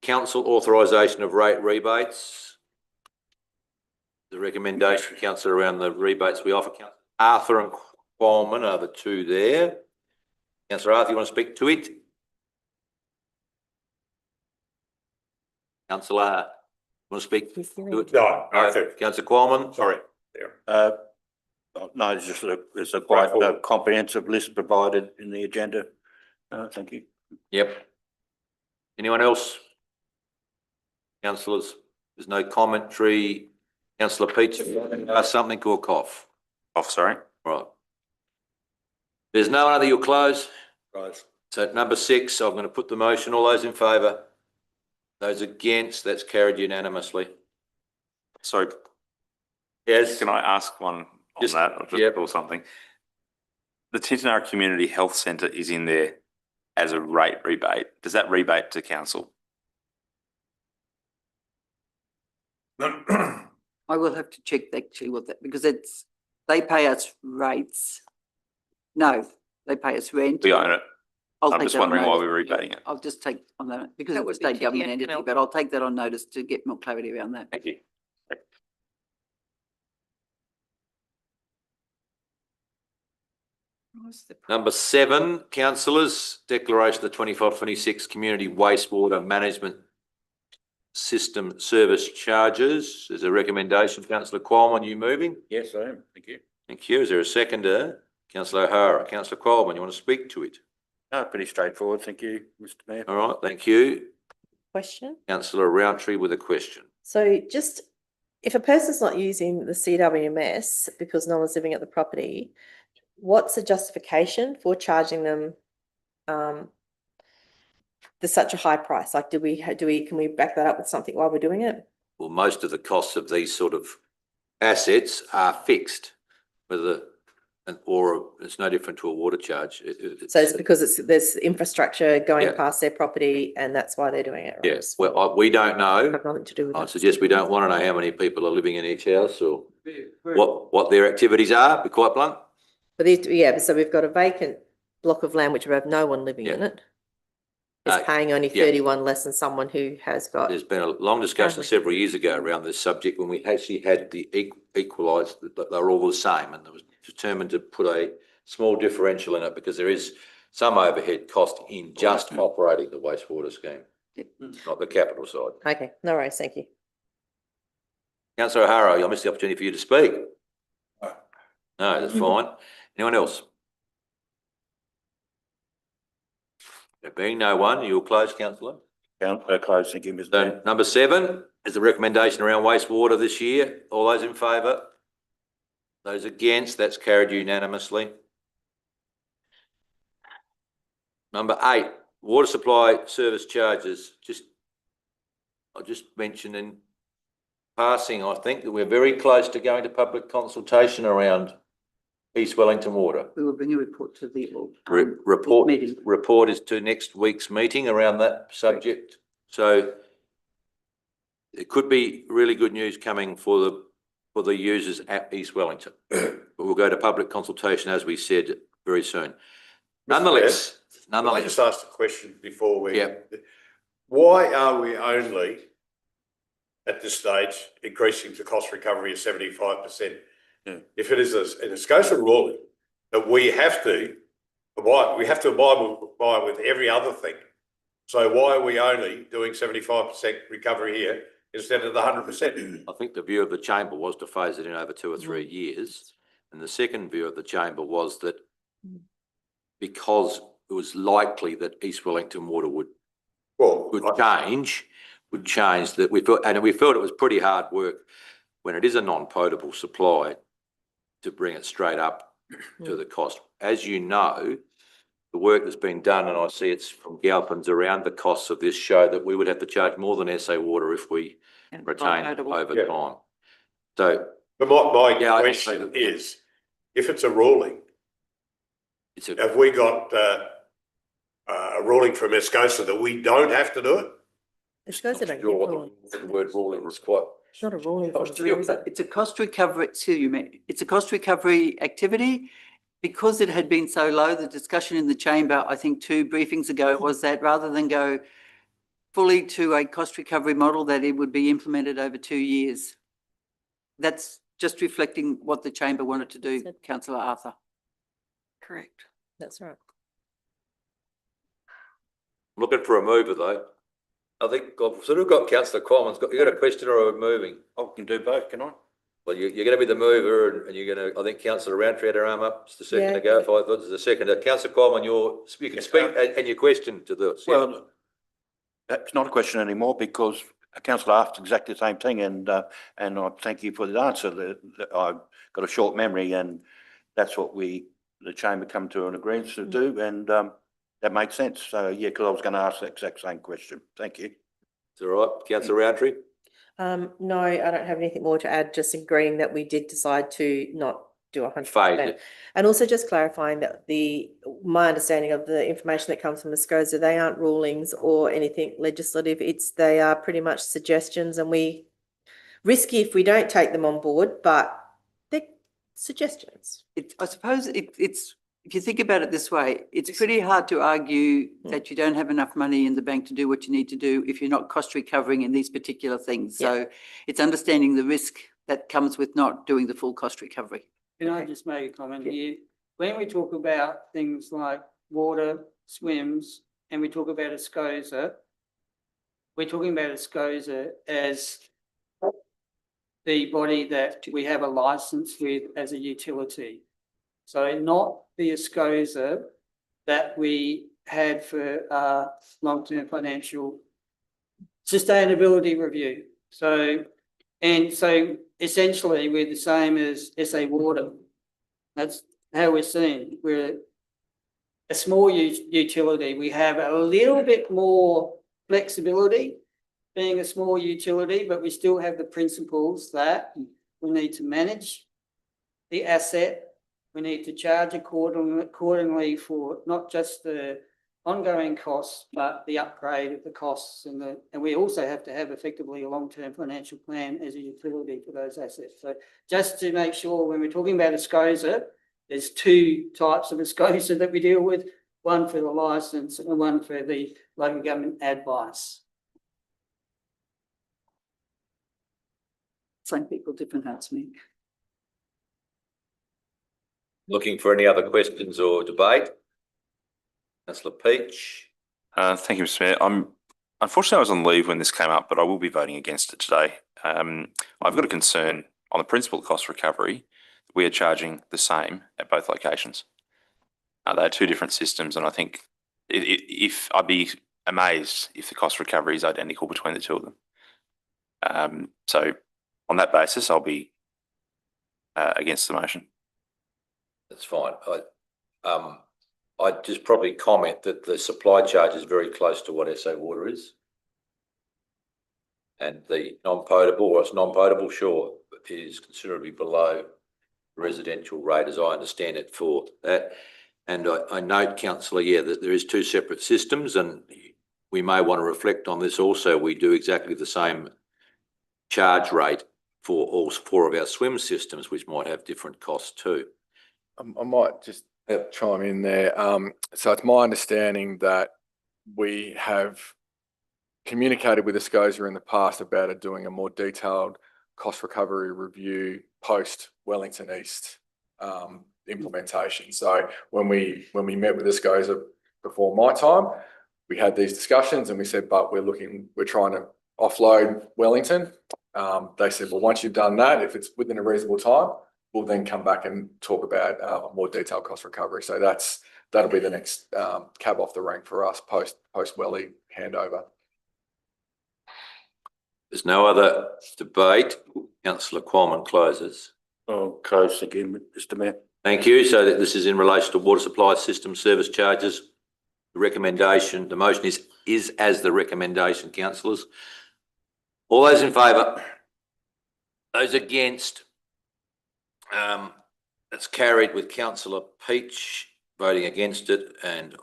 council authorisation of rate rebates. The recommendation, councillor, around the rebates we offer. Arthur and Qualman are the two there. Councillor Arthur, you want to speak to it? Councillor, want to speak? He's to doing- it? No, No. okay. Councillor Qualman? Sorry. No, there's a quite comprehensive list provided in the agenda. Thank you. Yep. Anyone else? Councillors, there's no commentary. Councillor Peach, something or cough? Sorry. Right. There's no other, you'll close. Right. So at number 6, I'm going to put the motion. All those in favour? Those against, that's carried unanimously. Sorry, Yes, can I ask one on Just- that or yep. just or something? The Tintinara Community Health Centre is in there as a rate rebate. Does that rebate to council? I will have to check actually what that, because they pay us rates. No, they pay us rent. We own it. I'll I'm take just that on wondering why notice. we're rebating it. I'll just take on that, because That it's a would be state government TPF entity, milk. but I'll take that on notice to get more clarity around that. Thank you. number 7, councillors, declaration of the 25-26 community wastewater management system service charges. There's a recommendation. Councillor Qualman, you moving? Yes, I am. Thank you. Thank you. Is there a seconder? Councillor O'Hara. Councillor Qualman, you want to speak to it? No, pretty straightforward. Thank you, Mr Mayor. All right, thank you. Question. Councillor Roundtree with a question. So just, if a person's not using the CWMS because no one's living at the property, what's the justification for charging them there's such a high price? Like, can we back that up with something while we're doing it? Well, most of the costs of these sort of assets are fixed, or it's no different to a water charge. So it's because there's infrastructure going Yeah. past their property and that's why they're doing it, right? Yes, well, we don't know. Have nothing to do with I that. suggest we don't want to know how many people are living in each house or what their activities are, be quite blunt. But so we've got a vacant block of land which we have no one living in Yeah. it. It's paying only yeah. 31 less than someone who has got. There's been a long discussion several years ago around this subject when we actually had the equalised, that they were all the same, and it was determined to put a small differential in it because there is some overhead cost in just operating the wastewater scheme, not the capital side. Okay, no worries, thank you. Councillor O'Hara, I missed the opportunity for you to speak. No. No, that's fine. Anyone else? There being no one, you'll close, councillor. Close. Thank you, Mr Mayor. So number 7 is the recommendation around wastewater this year. All those in favour? Those against, that's carried unanimously. Number 8, water supply service charges. I'll just mention in passing, I think that we're very close to going to public consultation around East Wellington Water. We will bring a report to the Report meeting. is to next week's meeting around that subject. So it could be really good news coming for the users at East Wellington. But we'll go to public consultation, as we said, very soon. Nonetheless, Can I just ask a question before we? Yeah. Why are we only at this stage increasing the cost recovery of 75%? Yeah. If it is an ESCOSA ruling that we have to abide with every other thing. So why are we only doing 75% recovery here instead of the 100%? I think the view of the chamber was to phase it in over 2 or 3 years. And the second view of the chamber was that because it was likely that East Wellington Water would change, that we felt it was pretty hard work when it is a non-potable supply to bring it straight up to the cost. As you know, the work that's been done, and I see it's from Galpins around the costs of this, show that we would have to charge more than SA Water if we retain over Yeah. time. So But my Yeah, I question think- is, if it's a ruling, it's a, have we got a ruling from ESCOSA that we don't have to do it? It's goes in a sure what the word ruling was quite. It's not a ruling. from the Sure. chamber. It's a cost recovery, it's a cost recovery activity. Because it had been so low, the discussion in the chamber, I think 2 briefings ago, was that rather than go fully to a cost recovery model, that it would be implemented over 2 years. That's just reflecting what the chamber wanted to do, councillor Arthur. I think I've sort of got councillor Coleman's got, you got a question or are we moving? I can do both, can I? Well, you're going to be the mover and you're going to, I think councillor Roundtree had her arm up just a second Yeah. ago. If I thought there's a second, councillor Coleman, you can speak and your question to the. Well, that's not a question anymore because councillor asked exactly the same thing and I thank you for the answer. I've got a short memory and that's what the chamber come to an agreement to do and that makes sense. So yeah, because I was going to ask the exact same question. Thank you. It's all right, councillor Roundtree? No, I don't have anything more to add, just agreeing that we did decide to not do 100%. Phase it. And also just clarifying that my understanding of the information that comes from the SCOSA, they aren't rulings or anything legislative. They are pretty much suggestions and risky if we don't take them on board, but they're suggestions. I suppose it's, if you think about it this way, it's pretty hard to argue that you don't have enough money in the bank to do what you need to do if you're not cost recovering in these particular things. So it's understanding the risk that comes with not doing the full cost recovery. Can I just make a comment here? When we talk about things like water, swims, and we talk about a SCOSA, we're talking about a SCOSA as the body that we have a license with as a utility. So not the SCOSA that we had for long-term financial sustainability review. So essentially we're the same as SA Water. That's how we're seen. We're a small utility. We have a little bit more flexibility being a small utility, but we still have the principles that we need to manage the asset. We need to charge accordingly for not just the ongoing costs, but the upgrade of the costs and we also have to have effectively a long-term financial plan as a utility for those assets. So just to make sure when we're talking about a SCOSA, there's two types of a SCOSA that we deal with, one for the licence and one for the local government advice. Same people, different hats, me. Looking for any other questions or debate? Councillor Peach? Thank you, Mr. Mayor. Unfortunately, I was on leave when this came up, but I will be voting against it today. I've got a concern on the principal cost recovery. We are charging the same at both locations. They are two different systems, and I think if I'd be amazed if the cost recovery is identical between the two of them. So on that basis, I'll be against the motion. That's fine. I'd just probably comment that the supply charge is very close to what SA Water is. And the non-potable, or it's non-potable, sure, is considerably below the residential rate as I understand it for that. And I note, councillor, that there is two separate systems and we may want to reflect on this also. We do exactly the same charge rate for all four of our swim systems, which might have different costs too. I might just chime in there. So it's my understanding that we have communicated with the SCOSA in the past about doing a more detailed cost recovery review post Wellington East implementation. So when we met with the SCOSA before my time, we had these discussions and we said, but we're trying to offload Wellington. They said, well, once you've done that, if it's within a reasonable time, we'll then come back and talk about a more detailed cost recovery. So that'll be the next cab off the rank for us post Welly handover. There's no other debate. Councillor Coleman closes. Oh, close again, Mr. Mayor. Thank you. So that this is in relation to water supply system service charges. The recommendation, the motion is as the recommendation, councillors. All those in favour? Those against? It's carried with councillor Peach voting against it and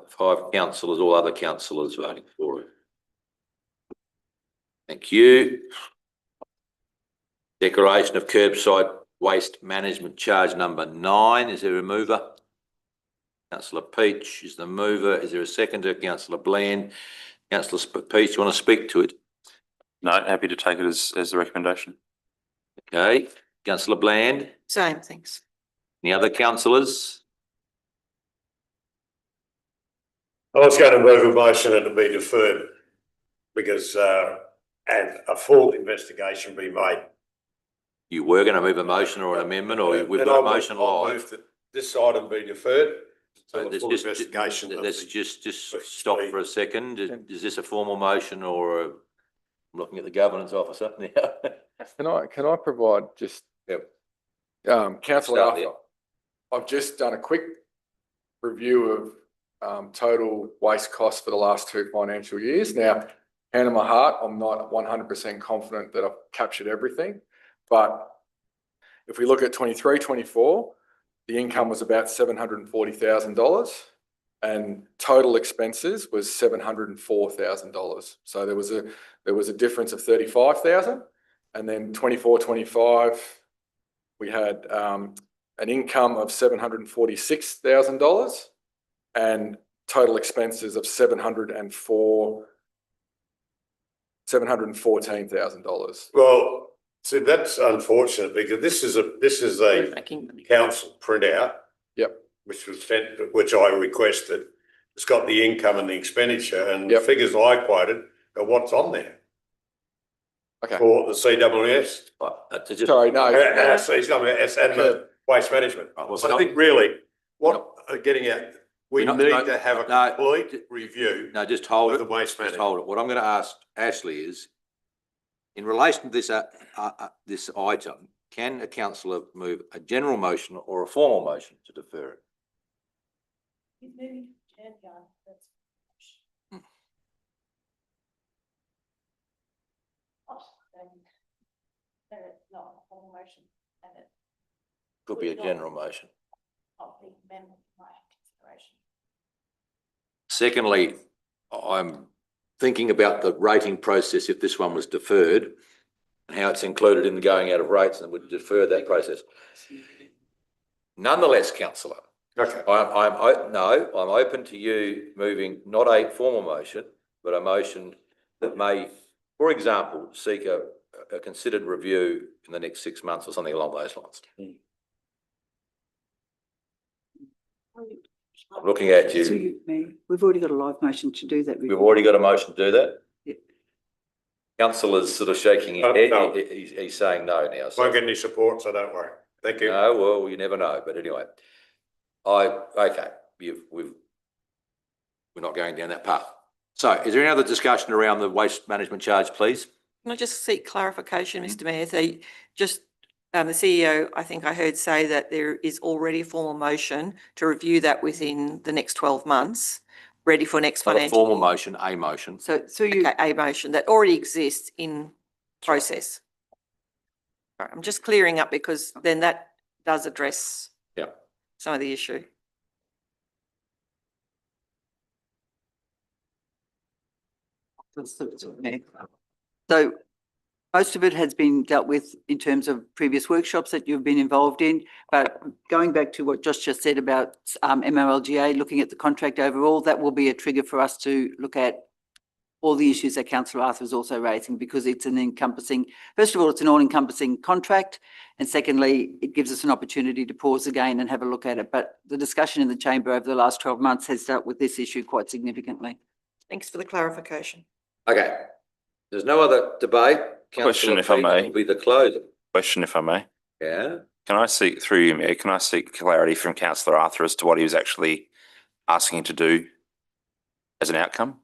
5 councillors, all other councillors voting for it. Thank you. Declaration of curbside waste management charge number 9. Is there a mover? Councillor Peach is the mover. Is there a seconder? Councillor Bland. Councillor Peach, you want to speak to it? No, happy to take it as the recommendation. Okay. Councillor Bland. Same, thanks. Any other councillors? I was going to move a motion and to be deferred. because, and a full investigation be made. You were going to move a motion or an amendment, or we've And got a I'll motion I'll live? move that this item be deferred until the Let's full just- investigation. of Let's the- just stop for a second. Is this a formal motion or I'm looking at the governance officer now? Can I provide just? Yep. Councillor Start there. Arthur, I've just done a quick review of total waste costs for the last 2 financial years. Now, hand on my heart, I'm not 100% confident that I've captured everything, but if we look at 23-24, the income was about $740,000 and total expenses was $704,000. So there was a difference of 35,000, and then 24-25, we had an income of $746,000 and total expenses of $714,000. Well, see, that's unfortunate because this is a Making money. council printout. Yep. Which was sent, which I requested. It's got the income and the expenditure and the Yep. figures I quoted are what's on there Okay. for the CWS. Sorry, no. CWS and the waste management. Well, So I think really what No. I'm getting at, we No, need no, to have a no. complete review No, just hold of it. the waste Just management. hold it. What I'm going to ask Ashley is, in relation to this item, can a councillor move a general motion or a formal motion to defer it? Could be a general motion. Secondly, I'm thinking about the rating process if this one was deferred and how it's included in the going out of rates and would defer that process. Nonetheless, councillor, Okay. I'm open to you moving not a formal motion, but a motion that may, for example, seek a considered review in the next 6 months or something along those lines. I'm looking at you. We've already got a live motion to do that. We've already got a motion to do that? Yeah. Councillor's sort of shaking his No. head. He's saying no now. so- Won't get any support, so don't worry. Thank you. No, well, you never know, but anyway. Okay, we're not going down that path. So is there any other discussion around the waste management charge, please? Can I just seek clarification, Mr Mayor? So just, the CEO, I think I heard say that there is already a formal motion to review that within the next 12 months, ready for next Not a financial. formal motion, a motion. So you, Okay, a motion that already exists in process. All right, I'm just clearing up because then that does address Yeah. some of the issue. so most of it has been dealt with in terms of previous workshops that you've been involved in. But going back to what Josh just said about MRLGA, looking at the contract overall, that will be a trigger for us to look at all the issues that Councillor Arthur is also raising, because it's an encompassing, first of all, it's an all-encompassing contract. And secondly, it gives us an opportunity to pause again and have a look at it. But the discussion in the chamber over the last 12 months has dealt with this issue quite significantly. Thanks for the clarification. Okay. There's no other debate. Question, Councillor if I Peake may. will be the closer. Question, if I may. Yeah. Can I seek, through you, Mayor, can I seek clarity from councillor Arthur as to what he was actually asking to do as an outcome?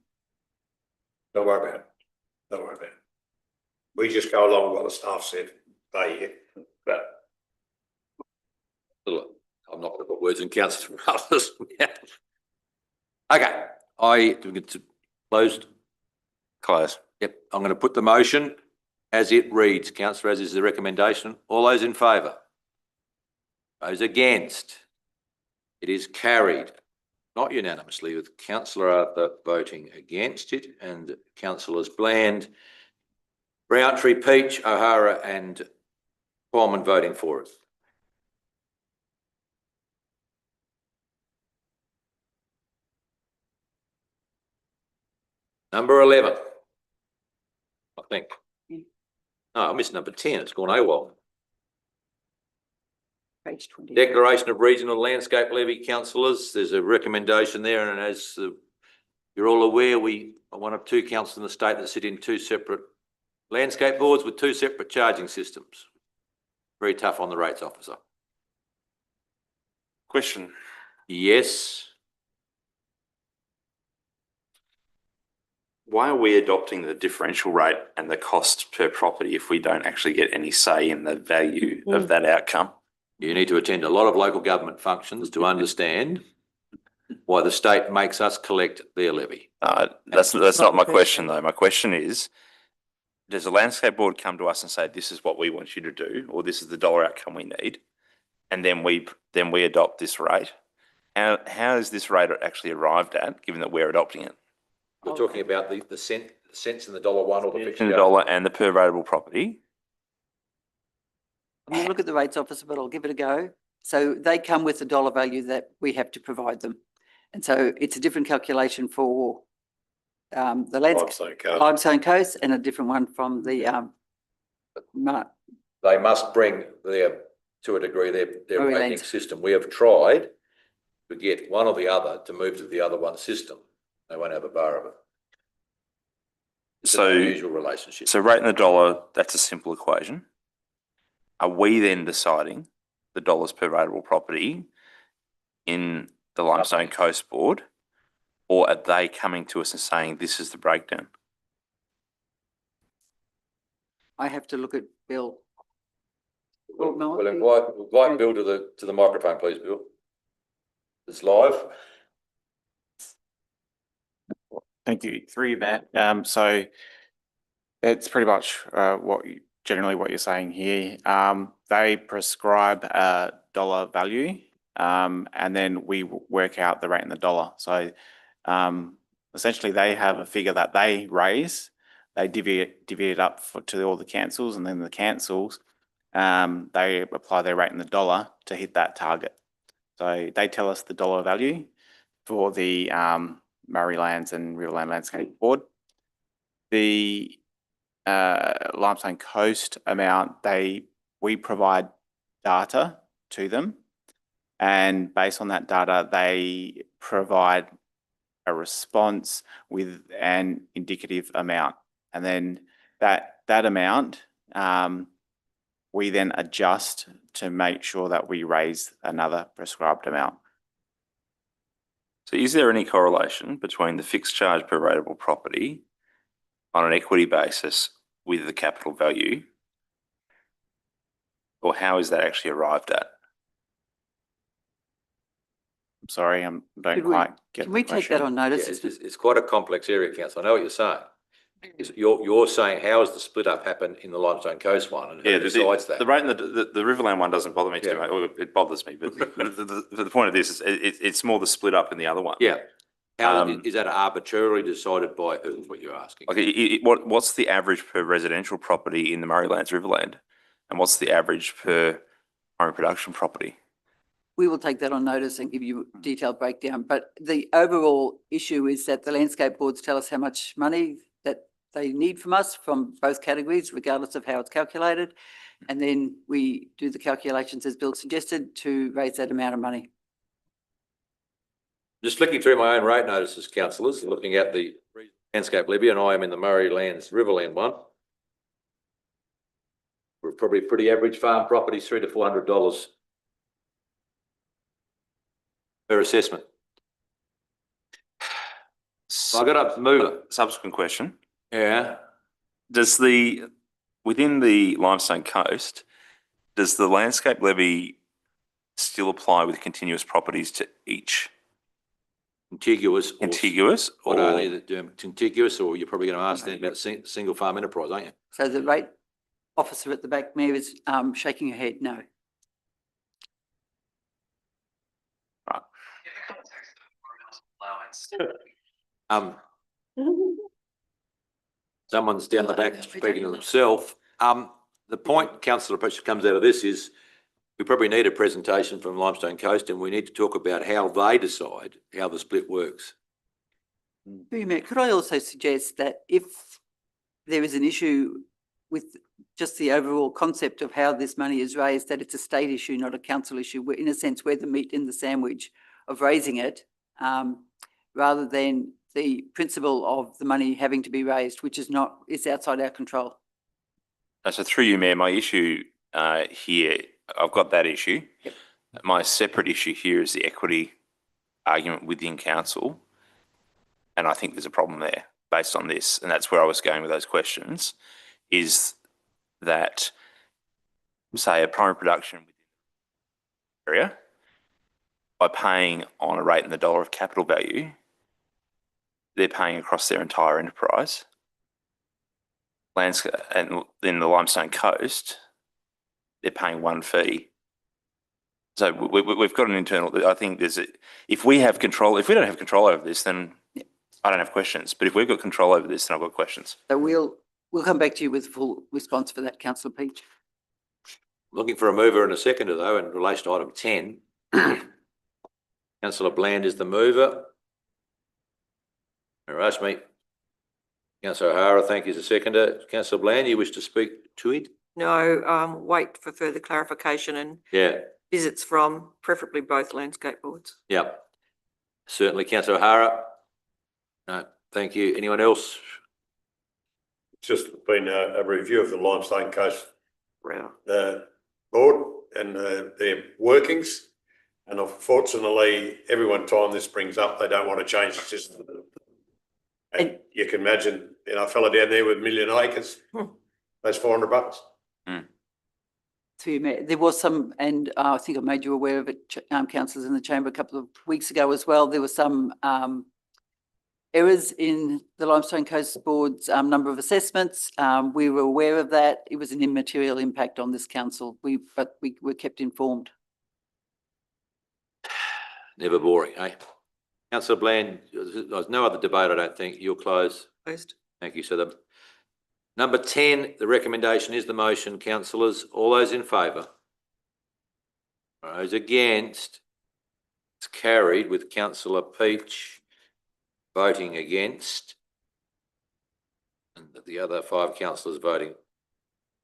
Don't worry about it. Don't worry about it. We just go along with what the staff said. But Look, I'm not going to put words in councillor Arthur's mouth. Okay, do we get to closed? Close. Yep, I'm going to put the motion as it reads. Councillor, as is the recommendation. All those in favour? Those against? It is carried, not unanimously, with councillor Arthur voting against it and councillors Bland, Rountree, Peach, O'Hara and Coleman voting for it. Number 11. I think. No, I missed number 10. It's gone AWOL. Page 20. Declaration of Regional Landscape Levy, councillors. There's a recommendation there, and as the You're all aware we are one of 2 councils in the state that sit in 2 separate landscape boards with 2 separate charging systems. Very tough on the rates officer. Question. Yes. Why are we adopting the differential rate and the cost per property if we don't actually get any say in the value of that outcome? You need to attend a lot of local government functions to understand why the state makes us collect their levy. That's not my question though. My question is, does the landscape board come to us and say, this is what we want you to do, or this is the dollar outcome we need? And then we adopt this rate. How is this rate actually arrived at, given that we're adopting it? You're talking about the cents in the $1 or the fixed In the charge? dollar and the per variable property. I'm going to look at the rates officer, but I'll give it a go. So they come with the dollar value that we have to provide them. And so it's a different calculation for the limestone coast and a different one from the They must bring to a degree, their Murray rating Lands. system. We have tried to get one or the other to move to the other one system. They won't have a bar of it. It's an unusual relationship. So rate in the dollar, that's a simple equation. Are we then deciding the dollars per variable property in the Limestone Coast Board, or are they coming to us and saying this is the breakdown? I have to look at Bill. We'll invite Bill to the microphone, please, Bill. It's live. Thank you. Through you, Matt. So it's pretty much generally what you're saying here. They prescribe a dollar value, and then we work out the rate in the dollar. So essentially, they have a figure that they raise. They divvy it up to all the councils, and then the councils they apply their rate in the dollar to hit that target. So they tell us the dollar value for the Murray Lands and Riverland Landscape Board. The Limestone Coast amount, we provide data to them, and based on that data, they provide a response with an indicative amount, and then that amount we then adjust to make sure that we raise another prescribed amount. So is there any correlation between the fixed charge per rateable property on an equity basis with the capital value? Or how is that actually arrived at? I'm sorry, I don't Could we- quite get Can the we take that question. on Yeah, notice? it's quite a complex area, council. I know what you're saying. You're saying, how has the split up happened in the Limestone Coast one, and who decides that? The rate in the Riverland one doesn't bother me too Yeah. much, or it bothers me, but the point of this is it's more the split up in the other one. Yeah. How Um, is that arbitrarily decided by who, is what you're asking? Like, what's the average per residential property in the Murraylands Riverland? And what's the average per home production property? We will take that on notice and give you a detailed breakdown. But the overall issue is that the landscape boards tell us how much money that they need from us from both categories, regardless of how it's calculated. And then we do the calculations, as Bill suggested, to raise that amount of money. Just flicking through my own rate notices, councillors, looking at the landscape levy, and I am in the Murray Lands Riverland one. We're probably pretty average farm properties, $300 to $400 per assessment. I got up to mover. Subsequent question. Yeah. Does within the Limestone Coast, does the landscape levy still apply with continuous properties to each Contiguous. contiguous? What or- are they that do contiguous, or you're probably going to ask them about single farm enterprise, aren't you? So the rate officer at the back, Mayor, is shaking her head no. Someone's down the back speaking to themselves. The point, councillor, Pressure comes out of this is we probably need a presentation from Limestone Coast, and we need to talk about how they decide how the split works. Mayor, could I also suggest that if there is an issue with just the overall concept of how this money is raised, that it's a state issue, not a council issue, where in a sense we're the meat in the sandwich of raising it, rather than the principle of the money having to be raised, which is not, is outside our control. So through you, Mayor, my issue here, I've got that issue. Yep. My separate issue here is the equity argument within council. And I think there's a problem there based on this. And that's where I was going with those questions, is that, say, a primary production area, by paying on a rate in the dollar of capital value, they're paying across their entire enterprise. Landscape, and then the Limestone Coast, they're paying one fee. So we've got an internal, I think there's a, if we have control, if we don't have control over this, then I don't have questions. But if we've got control over this, then I've got questions. So we'll come back to you with full response for that, councillor Peach. Looking for a mover and a seconder though, in relation to item 10. Councillor Bland is the mover. Rashmi. Councillor O'Hara, thank you, is the seconder. Councillor Bland, you wish to speak to it? No, wait for further clarification and Yeah, visits from preferably both landscape boards. yeah. Certainly, Councillor O'Hara. No, thank you. Anyone else? It's just been a review of the Limestone Coast Wow. board and their workings. And unfortunately, every time this brings up, they don't want to change the system. And you can imagine, a fella down there with 1 million acres, that's $400. Through you, Mayor. There was some, and I think I made you aware of it, councillors in the chamber a couple of weeks ago as well. There were some errors in the Limestone Coast Board's number of assessments. We were aware of that. It was an immaterial impact on this council. But we were kept informed. Never boring, eh? Councillor Bland, there's no other debate, I don't think. You'll close. Closed. Thank you. So number 10, the recommendation is the motion, councillors. All those in favour? Those against? It's carried with Councillor Peach voting against and the other 5 councillors voting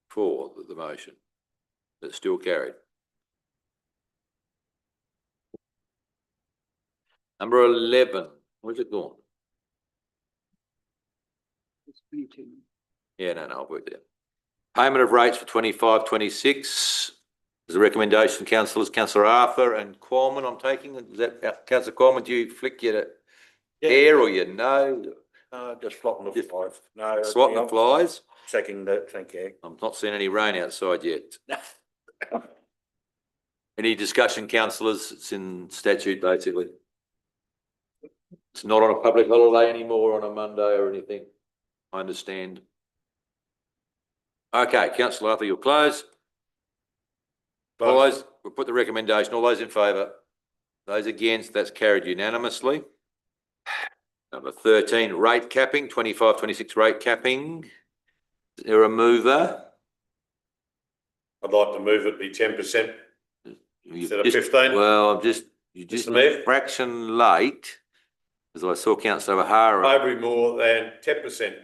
for the motion. It's still carried. Number 11, where's it gone? It's 22. Yeah, no, I've worked it out. Payment of rates for 25-26. There's a recommendation, councillors, Councillor Arthur and Qualman, I'm taking. Is that, Councillor Qualman, do you flick your hair or your nose? Just flopping the flies. No. Swatting the flies? Checking that, thank you. I'm not seeing any rain outside yet. Any discussion, councillors? It's in statute, basically. It's not on a public holiday anymore on a Monday or anything. I understand. Okay, Councillor Arthur, you'll close. All those, we'll put the recommendation. All those in favour? Those against? That's carried unanimously. Number 13, rate capping, 25-26 rate capping. Is there a mover? I'd like to move it be 10% instead of 15. Well, you're just Mr. Mayor? a fraction late, as I saw Councillor O'Hara. Maybe more than 10%.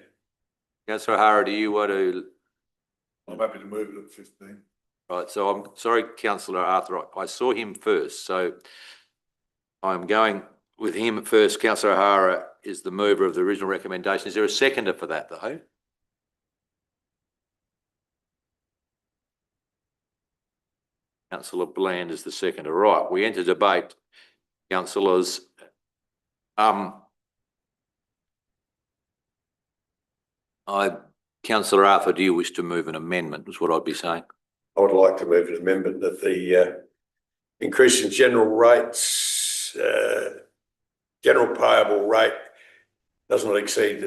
Councillor O'Hara, do you want to? I'm happy to move it at 15. Right, so I'm sorry, Councillor Arthur, I saw him first, so I'm going with him first. Councillor O'Hara is the mover of the original recommendation. Is there a seconder for that, though? Councillor Bland is the seconder. Right, we enter debate. Councillors, Councillor Arthur, do you wish to move an amendment, is what I'd be saying? I would like to move an amendment that the increase in general rates, general payable rate does not exceed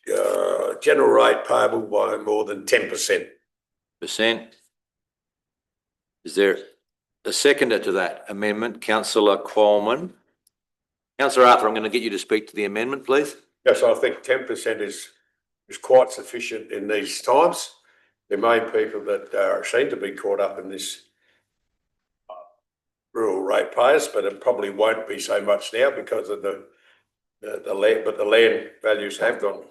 the general rate payable by more than 10%. Is there a seconder to that amendment? Councillor Qualman. Councillor Arthur, I'm going to get you to speak to the amendment, please. Yes, I think 10% is quite sufficient in these times. There may be people that seem to be caught up in this rural ratepayers, but it probably won't be so much now because of the land, but the land values have gone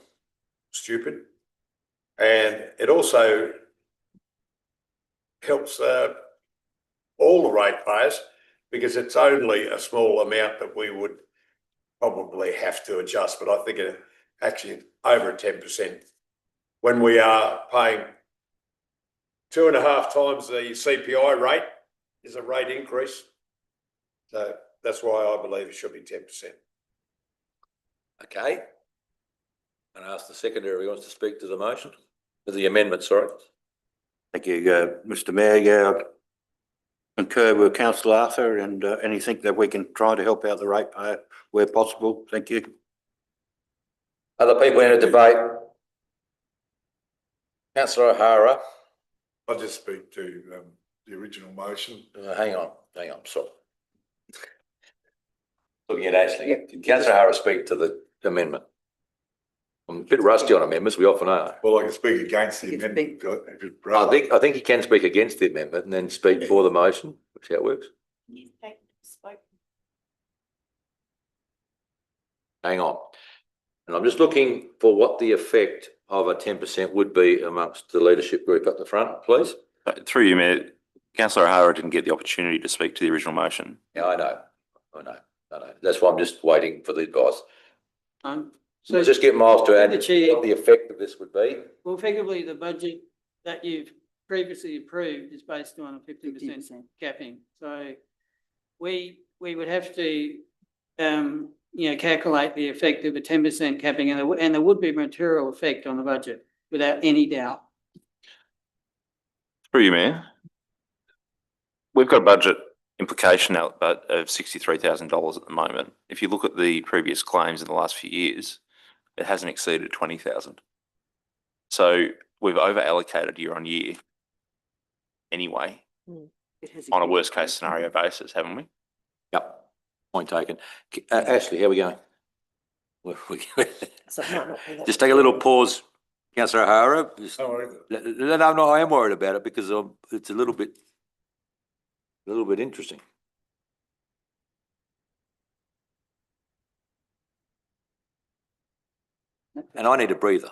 stupid. And it also helps all the ratepayers because it's only a small amount that we would probably have to adjust, but I think it actually over 10%. When we are paying 2.5 times the CPI rate is a rate increase. So that's why I believe it should be 10%. Okay. And ask the secretary who wants to speak to the motion, to the amendment, sorry. Thank you, Mr Mayor. Yeah, I concur with councillor Arthur and anything that we can try to help out the ratepayer where possible. Thank you. Other people in a debate? Councillor O'Hara. I'll just speak to the original motion. Hang on, sorry. Looking at Ashley. Can Councillor O'Hara speak to the amendment? I'm a bit rusty on amendments, we often are. Well, I can speak against the amendment. I think he can speak against the amendment and then speak for the motion, which is how it works. Hang on. And I'm just looking for what the effect of a 10% would be amongst the leadership group at the front, please. Through you, Mayor, councillor O'Hara didn't get the opportunity to speak to the original motion. Yeah, I know. That's why I'm just waiting for the advice. So Just get Miles to add the chair- what the effect of this would be. Well, effectively, the budget that you've previously approved is based on a 50% capping. So we would have to, calculate the effect of a 10% capping, and there would be a material effect on the budget without any doubt. Through you, Mayor. We've got a budget implication out of $63,000 at the moment. If you look at the previous claims in the last few years, it hasn't exceeded 20,000. So we've over allocated year on year anyway, on a worst case scenario basis, haven't we? Yep, point taken. Ashley, how are we going? So it might not be that. Just take a little pause, Councillor O'Hara. No, I am worried about it because it's a little bit interesting. And I need a breather.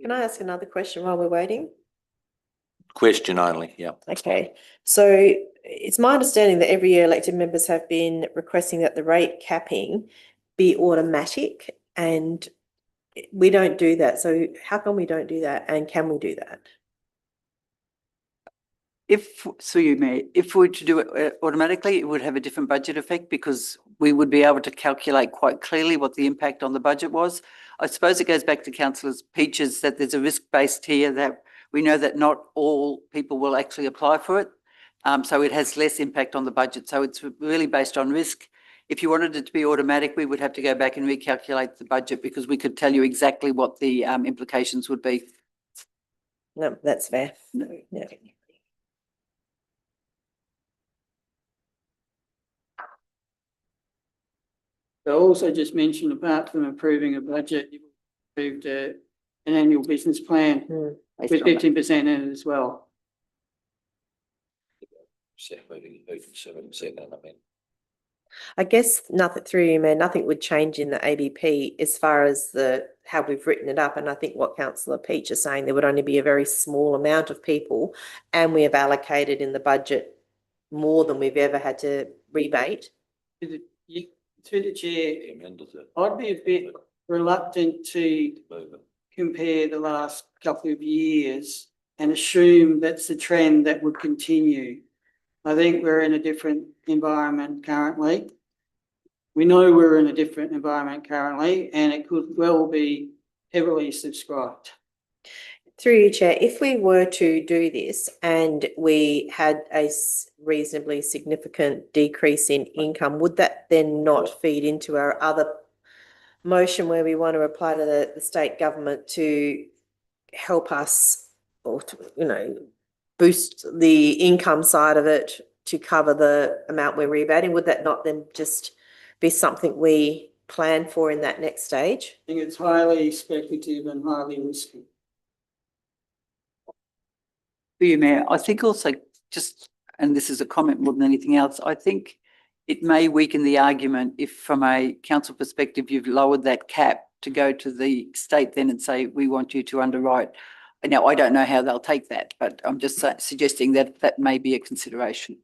Can I ask another question while we're waiting? Question only, yeah. Okay, so it's my understanding that every year elected members have been requesting that the rate capping be automatic, and we don't do that. So how come we don't do that, and can we do that? If we were to do it automatically, it would have a different budget effect because we would be able to calculate quite clearly what the impact on the budget was. I suppose it goes back to Councillor Peach's that there's a risk-based here that we know that not all people will actually apply for it. So it has less impact on the budget. So it's really based on risk. If you wanted it to be automatic, we would have to go back and recalculate the budget because we could tell you exactly what the implications would be. No, that's fair. No. I also just mentioned, apart from approving a budget, you've approved an annual business plan with 15% in it as well. I guess nothing through you, man, nothing would change in the ABP as far as how we've written it up. And I think what Councillor Peach is saying, there would only be a very small amount of people, and we have allocated in the budget more than we've ever had to rebate. Through the chair, I'd be a bit reluctant to compare the last couple of years and assume that's the trend that would continue. I think we're in a different environment currently. We know we're in a different environment currently, and it could well be heavily subscribed. Through you, Chair, if we were to do this and we had a reasonably significant decrease in income, would that then not feed into our other motion where we want to apply to the state government to help us, or to, boost the income side of it to cover the amount we're rebating? Would that not then just be something we plan for in that next stage? I think it's highly speculative and highly risky. For you, Mayor, I think also and this is a comment more than anything else, I think it may weaken the argument if from a council perspective, you've lowered that cap to go to the state then and say, we want you to underwrite. Now, I don't know how they'll take that, but I'm just suggesting that that may be a consideration.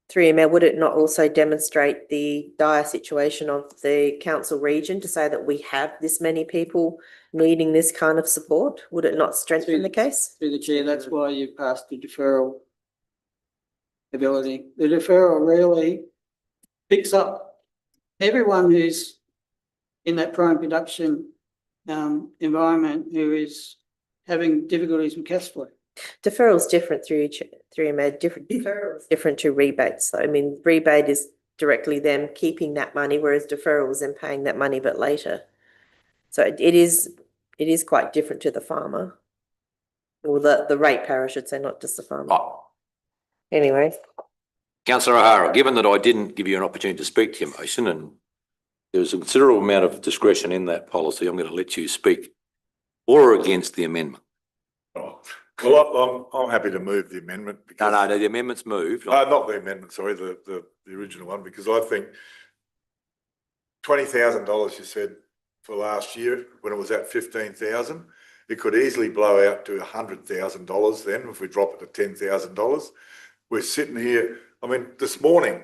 through you, Mayor, would it not also demonstrate the dire situation of the council region to say that we have this many people needing this kind of support? Would it not strengthen the case? Through the chair, that's why you passed the deferral ability. The deferral really picks up everyone who's in that prime production environment who is having difficulties with cash flow. Deferral is different through you, Mayor, different to rebates. So, I mean, rebate is directly them keeping that money, whereas deferral is them paying that money but later. So it is quite different to the farmer. Or the ratepayer, I should say, not just the farmer. Oh, Anyway, Councillor O'Hara, given that I didn't give you an opportunity to speak to your motion and there's a considerable amount of discretion in that policy, I'm going to let you speak for or against the amendment. Oh, well, I'm happy to move the amendment. No, the amendment's moved. Not the amendment, sorry, the original one, because I think $20,000 you said for last year, when it was at 15,000, it could easily blow out to $100,000 then if we drop it to $10,000. We're sitting here, I mean, this morning,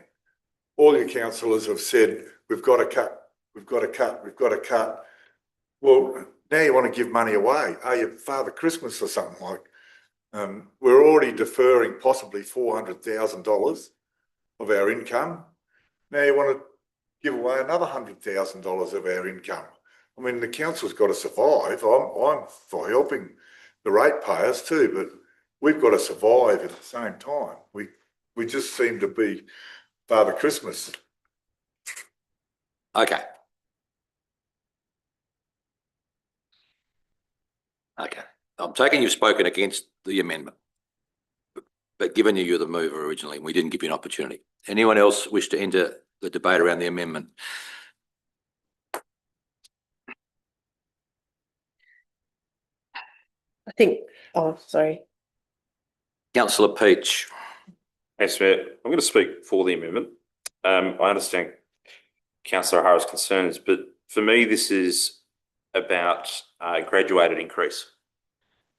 all your councillors have said, we've got to cut, we've got to cut, we've got to cut. Well, now you want to give money away. Are you Father Christmas or something like? We're already deferring possibly $400,000 of our income. Now you want to give away another $100,000 of our income. I mean, the council's got to survive. I'm for helping the ratepayers too, but we've got to survive at the same time. We just seem to be Father Christmas. Okay. Okay. I'm taking you've spoken against the amendment, but given you're the mover originally, and we didn't give you an opportunity. Anyone else wish to enter the debate around the amendment? I think, oh, sorry. Councillor Peach. Thanks, Mayor. I'm going to speak for the amendment. I understand Councillor O'Hara's concerns, but for me, this is about a graduated increase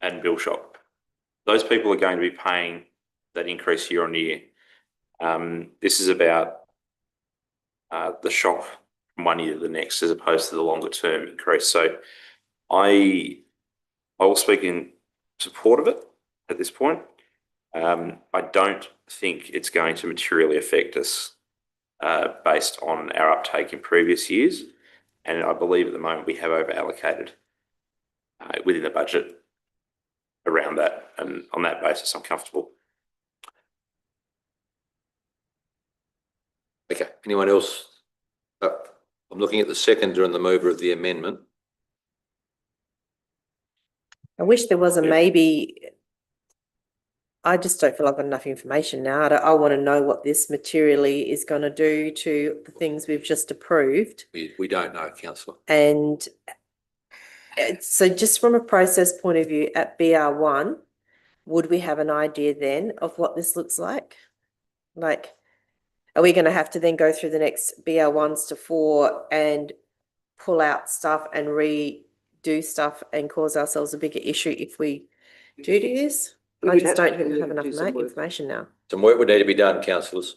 and bill shock. Those people are going to be paying that increase year on year. This is about the shock from one year to the next as opposed to the longer term increase. So I will speak in support of it at this point. I don't think it's going to materially affect us based on our uptake in previous years. And I believe at the moment we have over allocated within the budget around that. And on that basis, I'm comfortable. Okay. Anyone else? I'm looking at the seconder and the mover of the amendment. I wish there was a maybe. I just don't feel I've got enough information now. I want to know what this materially is going to do to the things we've just approved. We don't know, Councillor. And so just from a process point of view at BR1, would we have an idea then of what this looks like? Like, are we going to have to then go through the next BR1s to 4 and pull out stuff and redo stuff and cause ourselves a bigger issue if we do this? I just don't have enough information now. Some work would need to be done, councillors.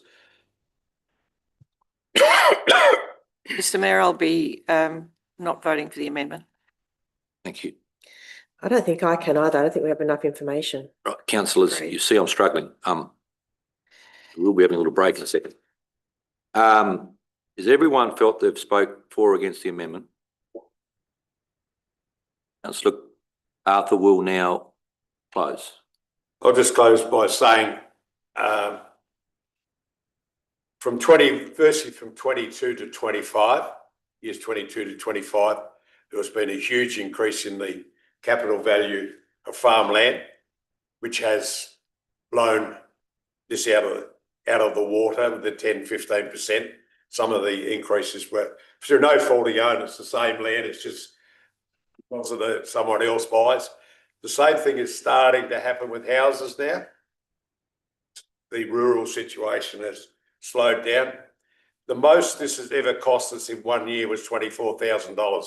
Mr Mayor, I'll be not voting for the amendment. Thank you. I don't think I can either. I don't think we have enough information. Right, councillors, you see I'm struggling. We'll be having a little break in a second. Has everyone felt they've spoke for or against the amendment? Councillor Arthur will now close. I'll just close by saying, firstly from 22 to 25, years 22 to 25, there has been a huge increase in the capital value of farmland, which has blown this out of the water with the 10-15%. Some of the increases were through no fault of owners, the same land, it's just because of someone else buys. The same thing is starting to happen with houses now. The rural situation has slowed down. The most this has ever cost us in 1 year was $24,000.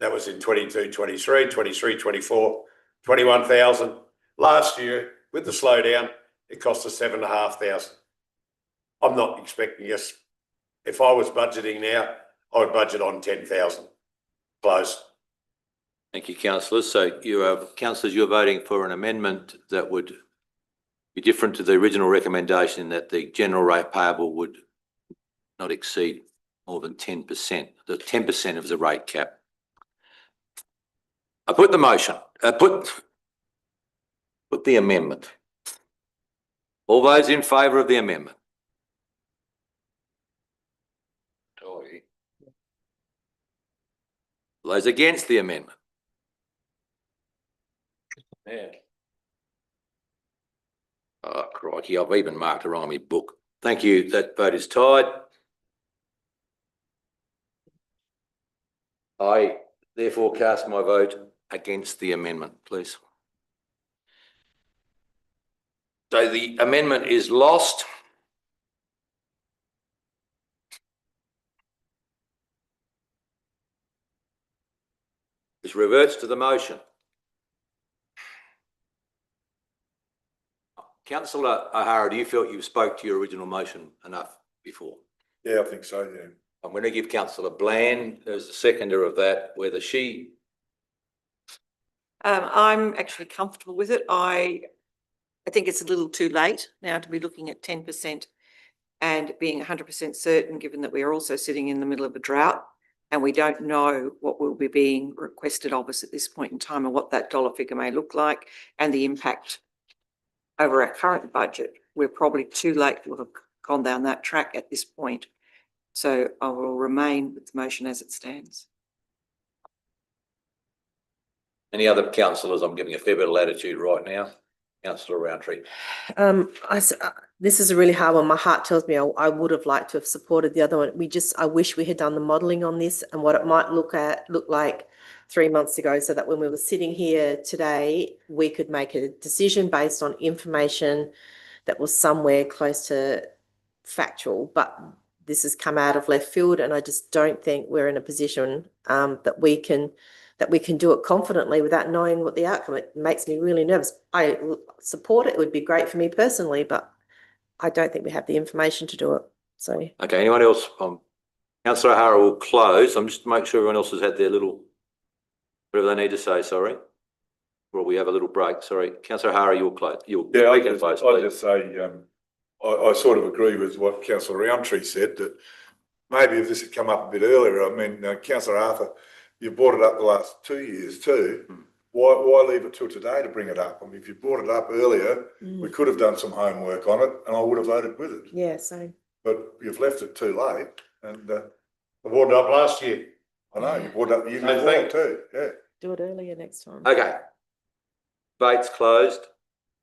That was in 22, 23, 23, 24, 21,000. Last year, with the slowdown, it cost us 7,500. I'm not expecting us, if I was budgeting now, I would budget on 10,000. Close. Thank you, councillors. So councillors, you're voting for an amendment that would be different to the original recommendation, that the general rate payable would not exceed more than 10%, the 10% of the rate cap. I put the motion, put the amendment. All those in favour of the amendment? Those against the amendment? Yeah. Oh, crikey, I've even marked it wrong in my book. Thank you. That vote is tied. I therefore cast my vote against the amendment, please. So the amendment is lost. This reverts to the motion. Councillor O'Hara, do you feel you spoke to your original motion enough before? Yeah, I think so, yeah. I'm going to give Councillor Bland as the seconder of that, whether she. I'm actually comfortable with it. I think it's a little too late now to be looking at 10% and being 100% certain, given that we are also sitting in the middle of a drought and we don't know what will be being requested of us at this point in time and what that dollar figure may look like and the impact over our current budget. We're probably too late to have gone down that track at this point. So I will remain with the motion as it stands. Any other councillors? I'm giving a fair bit of latitude right now. Councillor Roundtree. This is a really hard one. My heart tells me I would have liked to have supported the other one. I wish we had done the modelling on this and what it might look like 3 months ago, so that when we were sitting here today, we could make a decision based on information that was somewhere close to factual. But this has come out of left field, and I just don't think we're in a position that we can do it confidently without knowing what the outcome. It makes me really nervous. I support it. It would be great for me personally, but I don't think we have the information to do it. So. Okay, anyone else? Councillor O'Hara will close. I'm just to make sure everyone else has had their little, whatever they need to say, sorry. Or we have a little break, sorry. Councillor O'Hara, you'll close. Yeah, I just say, I sort of agree with what Councillor Roundtree said, that maybe if this had come up a bit earlier, I mean, Councillor Arthur, you brought it up the last 2 years too. Why leave it till today to bring it up? I mean, if you brought it up earlier, we could have done some homework on it and I would have voted with it. Yeah, same. But you've left it too late and I brought it up last year. I know, you brought it up the year before too, yeah. Do it earlier next time. Okay. Debate's closed.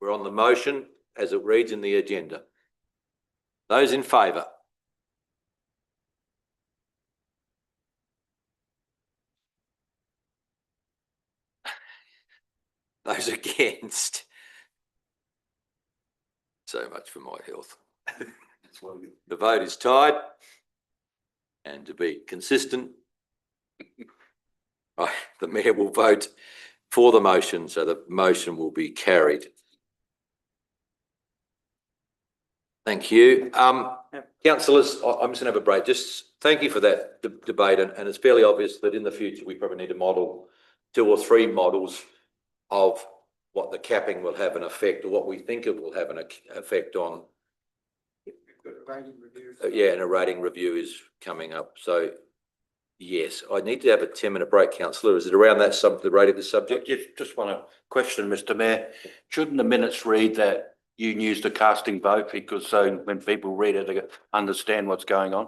We're on the motion as it reads in the agenda. Those in favour? Those against? So much for my health. The vote is tied. And to be consistent, the Mayor will vote for the motion, so the motion will be carried. Thank you. Councillors, I'm just going to have a break. Just thank you for that debate, and it's fairly obvious that in the future we probably need to model 2 or 3 models of what the capping will have an effect, or what we think it will have an effect on. Yeah, and a rating review is coming up. So yes, I need to have a 10-minute break, councillor. Is it around that the rate of the subject? Just want to question, Mr. Mayor. Shouldn't the minutes read that you used a casting vote, because so when people read it, they understand what's going on?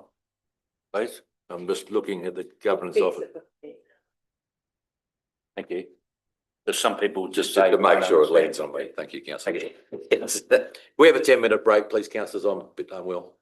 Please. I'm just looking at the governance office. Thank you. There's some people Just to make sure it lands on me. Thank you, councillor. Thank you. Yes. We have a 10-minute break, please, councillors. I'm a bit unwell.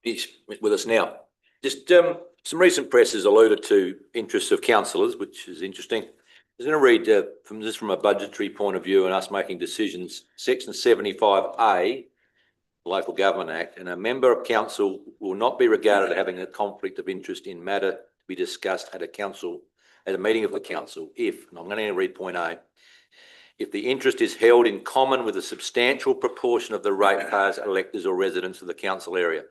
is with us now. Just some recent press has alluded to interests of councillors, which is interesting. I'm going to read from a budgetary point of view and us making decisions. Section 75A, Local Government Act, and a member of council will not be regarded as having a conflict of interest in matter to be discussed at a meeting of the council if, and I'm going to read point A, if the interest is held in common with a substantial proportion of the ratepayers, electors or residents of the council area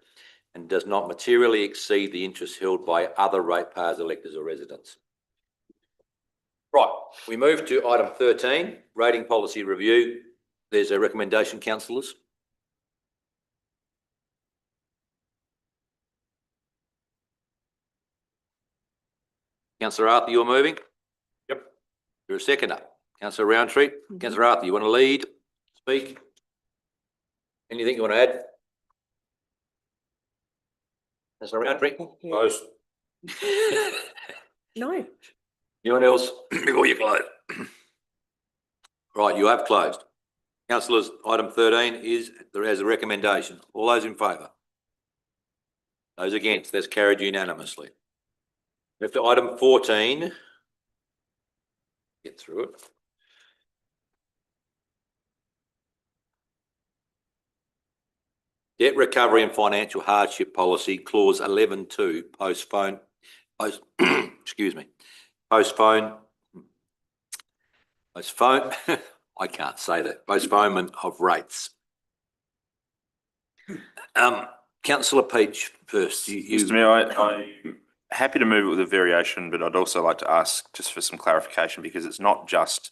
and does not materially exceed the interest held by other ratepayers, electors or residents. Right, we move to item 13, rating policy review. There's a recommendation, councillors. Councillor Arthur, you're moving? Yep. You're a seconder. Councillor Roundtree, Councillor Arthur, you want to lead, speak? Anything you want to add? Councillor Roundtree? Close. No. Anyone else before you close? Right, you have closed. Councillors, item 13 is there as a recommendation. All those in favour? Those against? That's carried unanimously. Move to item 14. Get through it. Debt recovery and financial hardship policy, clause 11.2, postpone, I can't say that, postponement of rates. Councillor Peach first. Mr Mayor, I'm happy to move it with a variation, but I'd also like to ask just for some clarification because it's not just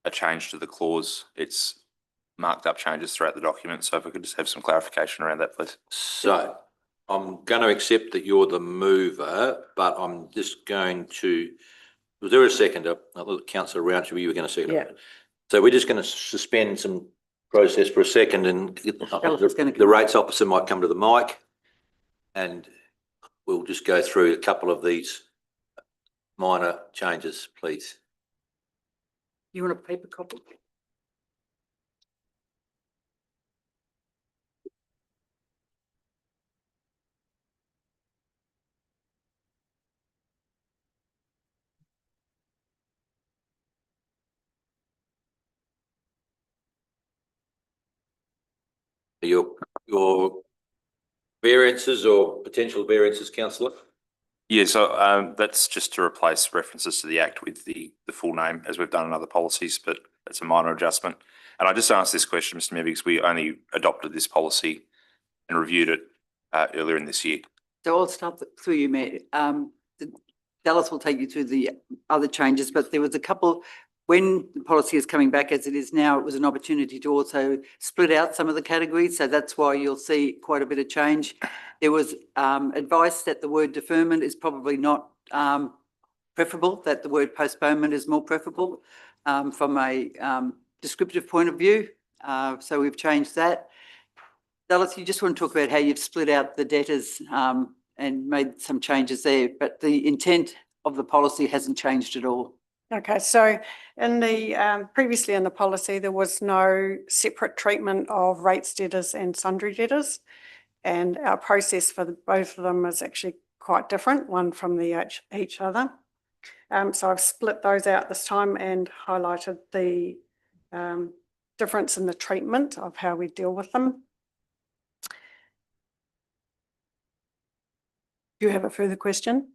a change to the clause, it's marked up changes throughout the document. So if I could just have some clarification around that, please. So I'm going to accept that you're the mover, but I'm just going to, was there a seconder? Councillor Roundtree, you were going to second. Yeah. So we're just going to suspend some process for a second and the rates officer might come to the mic and we'll just go through a couple of these minor changes, please. You want a paper copy? Your variances or potential variances, councillor? Yeah, so that's just to replace references to the Act with the full name, as we've done in other policies, but it's a minor adjustment. And I just asked this question, Mr Mayor, because we only adopted this policy and reviewed it earlier in this year. So I'll start through you, Mayor. Dallas will take you through the other changes, but there was a couple. When the policy is coming back as it is now, it was an opportunity to also split out some of the categories. So that's why you'll see quite a bit of change. There was advice that the word deferment is probably not preferable, that the word postponement is more preferable from a descriptive point of view. So we've changed that. Dallas, you just want to talk about how you've split out the debtors and made some changes there, but the intent of the policy hasn't changed at all. Okay, so in the previously in the policy, there was no separate treatment of rates debtors and sundry debtors. And our process for both of them is actually quite different, one from each other. So I've split those out this time and highlighted the difference in the treatment of how we deal with them. Do you have a further question?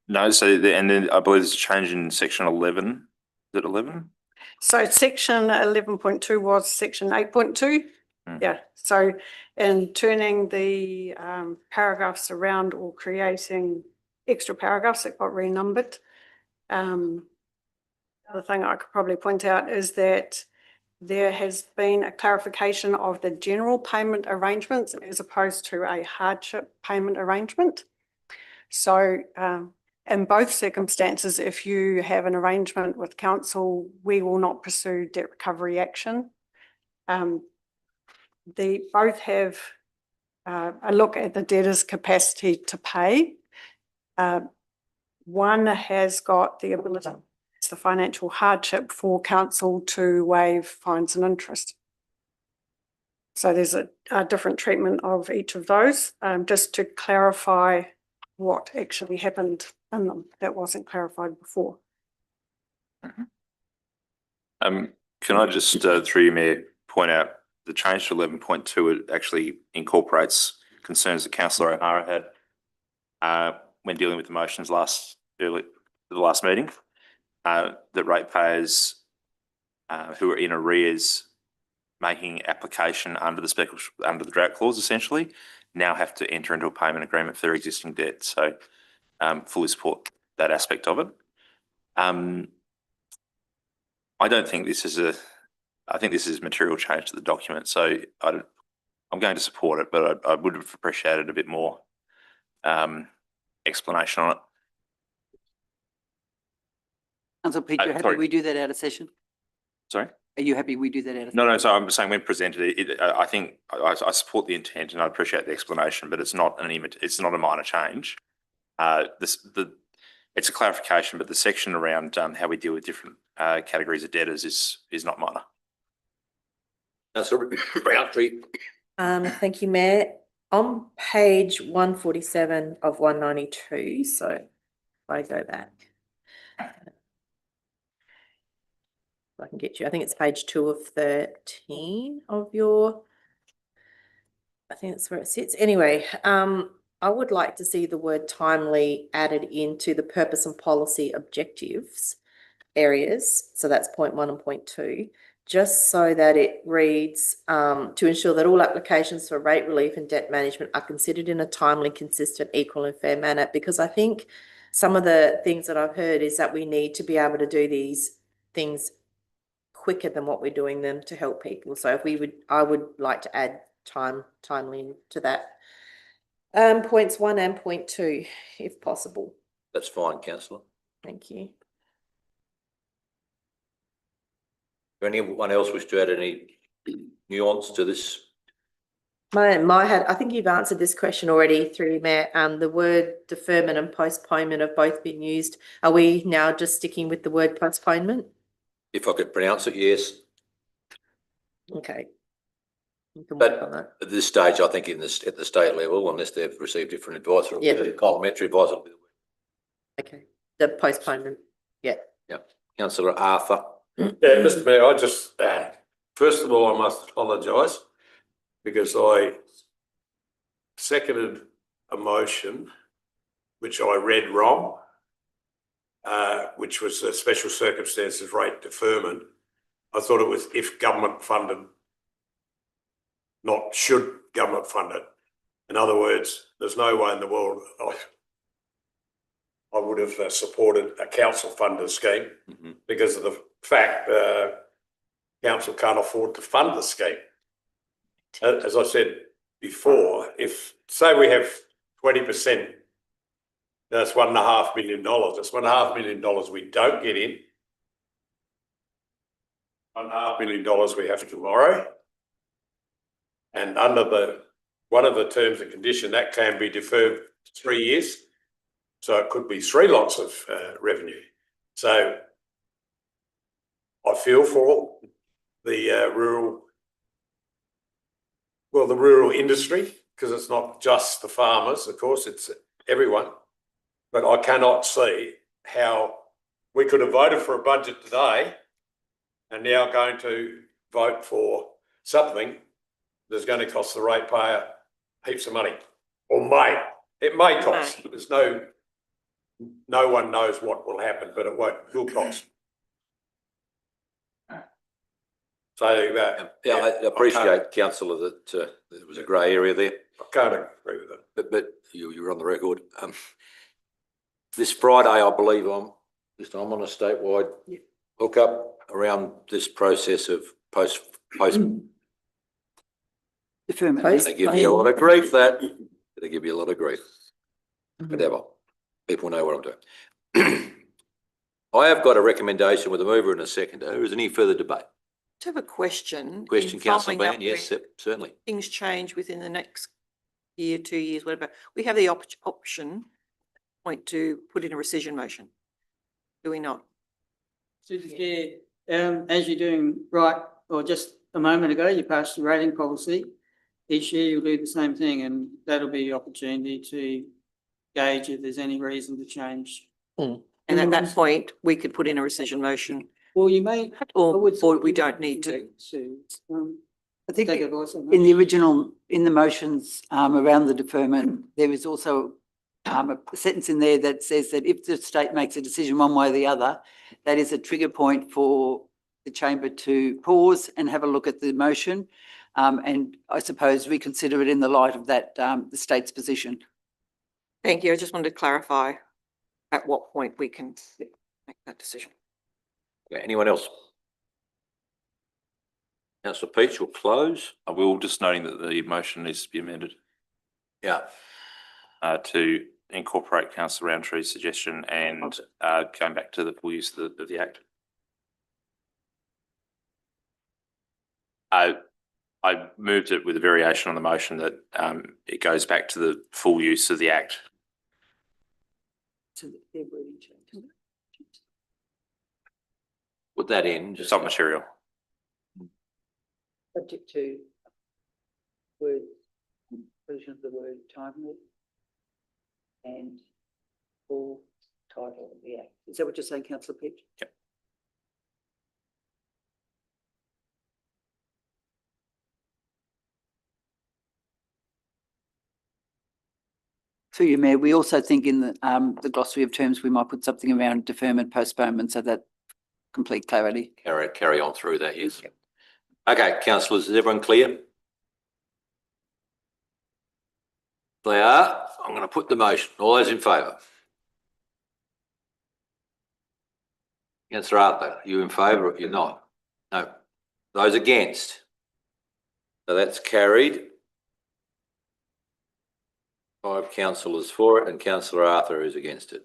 No, so and then I believe there's a change in section 11. Is it 11? So section 11.2 was section 8.2. Yeah, so in turning the paragraphs around or creating extra paragraphs that got renumbered. The other thing I could probably point out is that there has been a clarification of the general payment arrangements as opposed to a hardship payment arrangement. So in both circumstances, if you have an arrangement with council, we will not pursue debt recovery action. They both have a look at the debtor's capacity to pay. One has got the ability, it's the financial hardship for council to waive fines and interest. So there's a different treatment of each of those, just to clarify what actually happened in them. That wasn't clarified before. Can I just, through you, Mayor, point out the change to 11.2, it actually incorporates concerns that councillor O'Hara had when dealing with the motions the last meeting, that ratepayers who are in arrears making application under the drought clause essentially now have to enter into a payment agreement for their existing debt. So fully support that aspect of it. I don't think this is I think this is material change to the document. So I'm going to support it, but I would have appreciated a bit more explanation on it. Councillor Peach, you're happy sorry. we do that out of session? Sorry? Are you happy we do that out of? No, so I'm saying when presented, I think I support the intent and I appreciate the explanation, but it's not a minor change. It's a clarification, but the section around how we deal with different categories of debtors is not minor. Councillor Roundtree. Thank you, Mayor. On page 147 of 192, so if I go back. I can get you, I think it's page 2 of 13 of your, I think that's where it sits. Anyway, I would like to see the word timely added into the purpose and policy objectives areas. So that's point 1 and point 2, just so that it reads to ensure that all applications for rate relief and debt management are considered in a timely, consistent, equal and fair manner. Because I think some of the things that I've heard is that we need to be able to do these things quicker than what we're doing them to help people. So if I would like to add timely to that. Points 1 and point 2, if possible. That's fine, councillor. Thank you. Does anyone else wish to add any nuance to this? I think you've answered this question already through Mayor. The word deferment and postponement have both been used. Are we now just sticking with the word postponement? If I could pronounce it, yes. Okay. You can But work on that. at this stage, I think at the state level, unless they've received different advice or Yeah. complementary advice. Okay. The postponement. Yeah. Councillor Arthur. Yeah, Mr Mayor, I just, first of all, I must apologise because I seconded a motion which I read wrong, which was a special circumstances rate deferment. I thought it was if government funded, not should government fund it. In other words, there's no way in the world I would have supported a council funded scheme because of the fact council can't afford to fund the scheme. As I said before, if say we have 20%, that's $1.5 million. That's $1.5 million we don't get in. $1.5 million we have to borrow. And under one of the terms and condition, that can be deferred 3 years. So it could be 3 lots of revenue. So I feel for the rural industry, because it's not just the farmers, of course, it's everyone. But I cannot see how we could have voted for a budget today and now going to vote for something that's going to cost the ratepayer heaps of money, or it may cost. There's no one knows what will happen, but it will cost. So I appreciate, councillor, that there was a grey area there. I can't agree with it. But you're on the record. This Friday, I believe I'm on a statewide hookup around this process of post. Deferment. They give you a lot of grief. They give you a lot of grief. Whatever. People know what I'm doing. I have got a recommendation with a mover and a seconder. Is there any further debate? I have a question. Question, in councillor following up Ban? Yes, with certainly. Things change within the next year, 2 years, whatever. We have the option to put in a rescission motion. Do we not? Through the chair, as you're doing right, or just a moment ago, you passed the rating policy. Each year you'll do the same thing, and that'll be your opportunity to gauge if there's any reason to change. And at that point, we could put in a rescission motion, Well, you may. or we don't need to. I think Take advice on that. in the original, in the motions around the deferment, there is also a sentence in there that says that if the state makes a decision one way or the other, that is a trigger point for the chamber to pause and have a look at the motion. And I suppose reconsider it in the light of that, the state's position. Thank you. I just wanted to clarify at what point we can make that decision. Okay, anyone else? Councillor Peach will close. I will just noting that the motion needs to be amended Yeah. to incorporate councillor Roundtree's suggestion and going back to the full use of the Act. I moved it with a variation on the motion that it goes back to the full use of the Act. Put that in. Just not material. Subject to word, version of the word timely and full title of the Act. Is that what you're saying, councillor Peach? Yep. Through you, Mayor, we also think in the glossary of terms, we might put something around deferment, postponement, so that complete clarity. Carry on through that, yes. Okay, councillors, is everyone clear? They are. I'm going to put the motion. All those in favour? Councillor Arthur, are you in favour or you're not? No. Those against? So that's carried. 5 councillors for it and councillor Arthur is against it.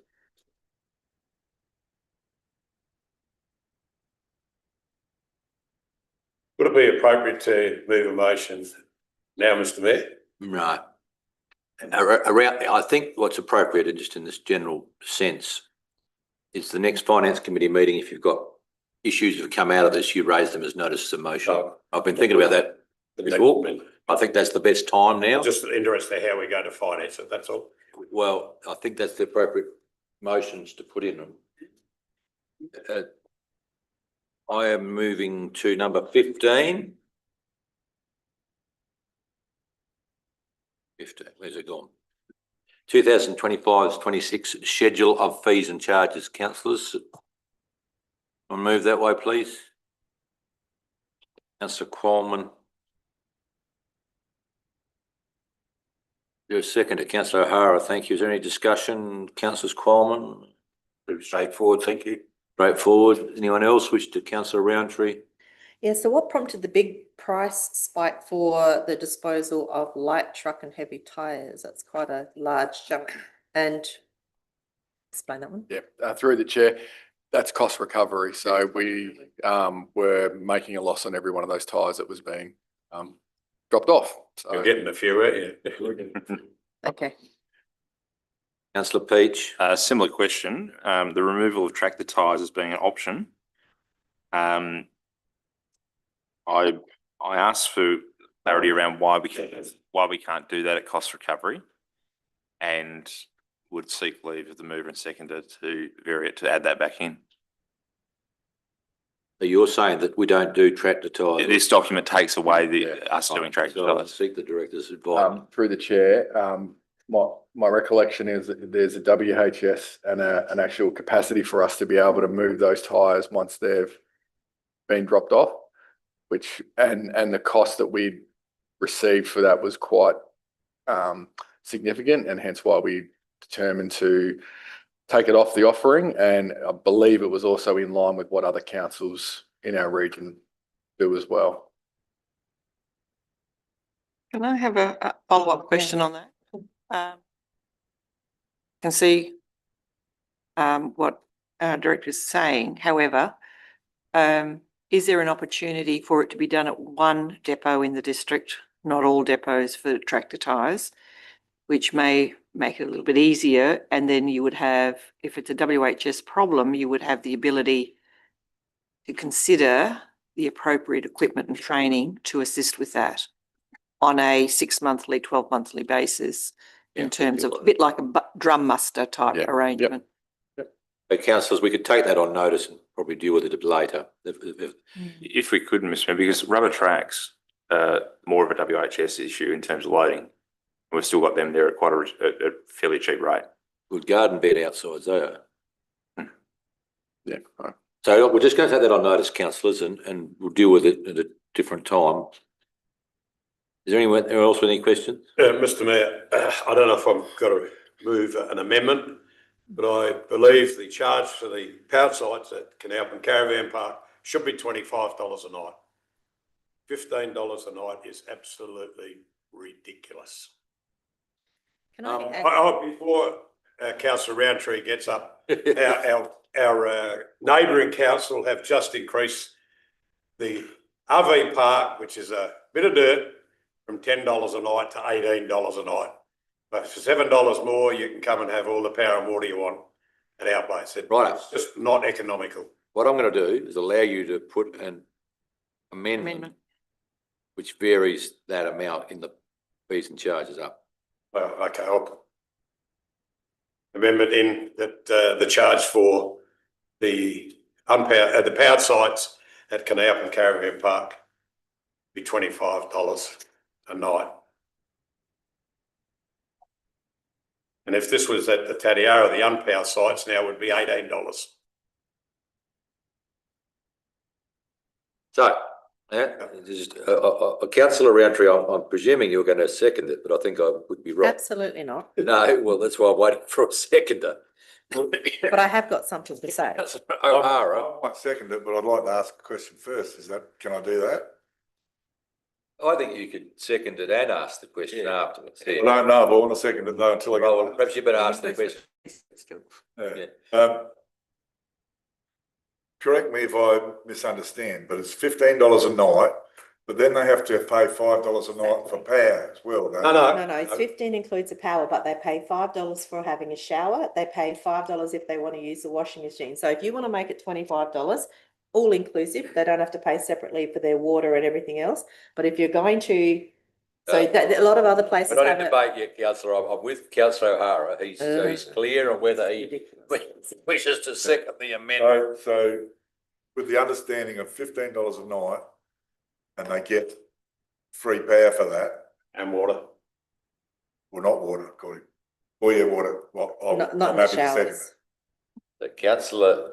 Would it be appropriate to move a motion now, Mr Mayor? Right. Around, I think what's appropriate, and just in this general sense, is the next Finance Committee meeting, if you've got issues that have come out of this, you raise them as notices of motion. Oh. I've been thinking about that before. I think that's the best time now. Just interested how we go to finance it, that's all. Well, I think that's the appropriate motions to put in them. I am moving to number 15. 15, where's it gone? 2025-26 schedule of fees and charges. Councillors, I'll move that way, please. Councillor Qualman. Your second to Councillor O'Hara, thank you. Is there any discussion? Councillors Qualman? Pretty straightforward, thank you. Straightforward. Anyone else wish to? Councillor Roundtree? Yeah, so what prompted the big price spike for the disposal of light truck and heavy tyres? That's quite a large jump. And explain that one. Yeah, through the chair, that's cost recovery. So we were making a loss on every one of those tyres that was being dropped off. So You're getting a few, aren't you? Okay. Councillor Peach? Similar question. The removal of tractor tyres as being an option. I asked for clarity around why we can't do that at cost recovery, and would seek leave of the mover and seconder to vary it to add that back in. So you're saying that we don't do tractor tyres? This document takes away us doing tractor So I tyres. seek the director's advice. through the chair, my recollection is that there's a WHS and an actual capacity for us to be able to move those tyres once they've been dropped off, which and the cost that we received for that was quite significant, and hence why we determined to take it off the offering. And I believe it was also in line with what other councils in our region do as well. Can I have a follow-up question on that? Can see what our director is saying. However, is there an opportunity for it to be done at one depot in the district, not all depots for tractor tyres, which may make it a little bit easier? And then you would have, if it's a WHS problem, you would have the ability to consider the appropriate equipment and training to assist with that on a 6-monthly, 12-monthly basis in terms of a bit like a drum muster type Yeah, yep. arrangement. So councillors, we could take that on notice and probably deal with it later. If we could, Mr. Mayor, because rubber tracks are more of a WHS issue in terms of lighting. We've still got them there at quite a fairly cheap rate. Good garden bed outside, so. Yeah. Right. So we're just going to take that on notice, councillors, and we'll deal with it at a different time. Is there anyone else with any questions? Mr Mayor, I don't know if I've got to move an amendment, but I believe the charge for the powered sites at Canalpin Caravan Park should be $25 a night. $15 a night is absolutely ridiculous. Can I add? Before councillor Roundtree gets up, our neighbouring council have just increased the RV park, which is a bit of dirt, from $10 a night to $18 a night. But for $7 more, you can come and have all the power and water you want at our place. It's just not economical. What I'm going to do is allow you to put an amendment which varies that amount in the fees and charges up. Well, okay, I'll amendment in that the charge for the unpowered, the powered sites at Canalpin Caravan Park be $25 a night. And if this was at the Tatiara, the unpowered sites now would be $18. So, just councillor Roundtree, I'm presuming you're going to second it, but I think I would be wrong. Absolutely not. No, well, that's why I'm waiting for a seconder. But I have got something to say. O'Hara, I might second it, but I'd like to ask a question first. Can I do that? I think you could second it and ask the question afterwards. Yeah. I don't know if I want to second it though until I get. Well, perhaps you better ask the question. Yeah. Correct me if I misunderstand, but it's $15 a night, but then they have to pay $5 a night for power as well, don't they? No, it's 15 includes the power, but they pay $5 for having a shower. They pay $5 if they want to use the washing machine. So if you want to make it $25, all inclusive, they don't have to pay separately for their water and everything else. But if you're going to, a lot of other places We're not have in it. debate yet, councillor. I'm with councillor O'Hara. He's clear on whether he wishes to second the amendment. So with the understanding of $15 a night and they get free power for that. And water. Well, not water, according. Oh yeah, water. Well, Not I'm the happy to second showers. The councillor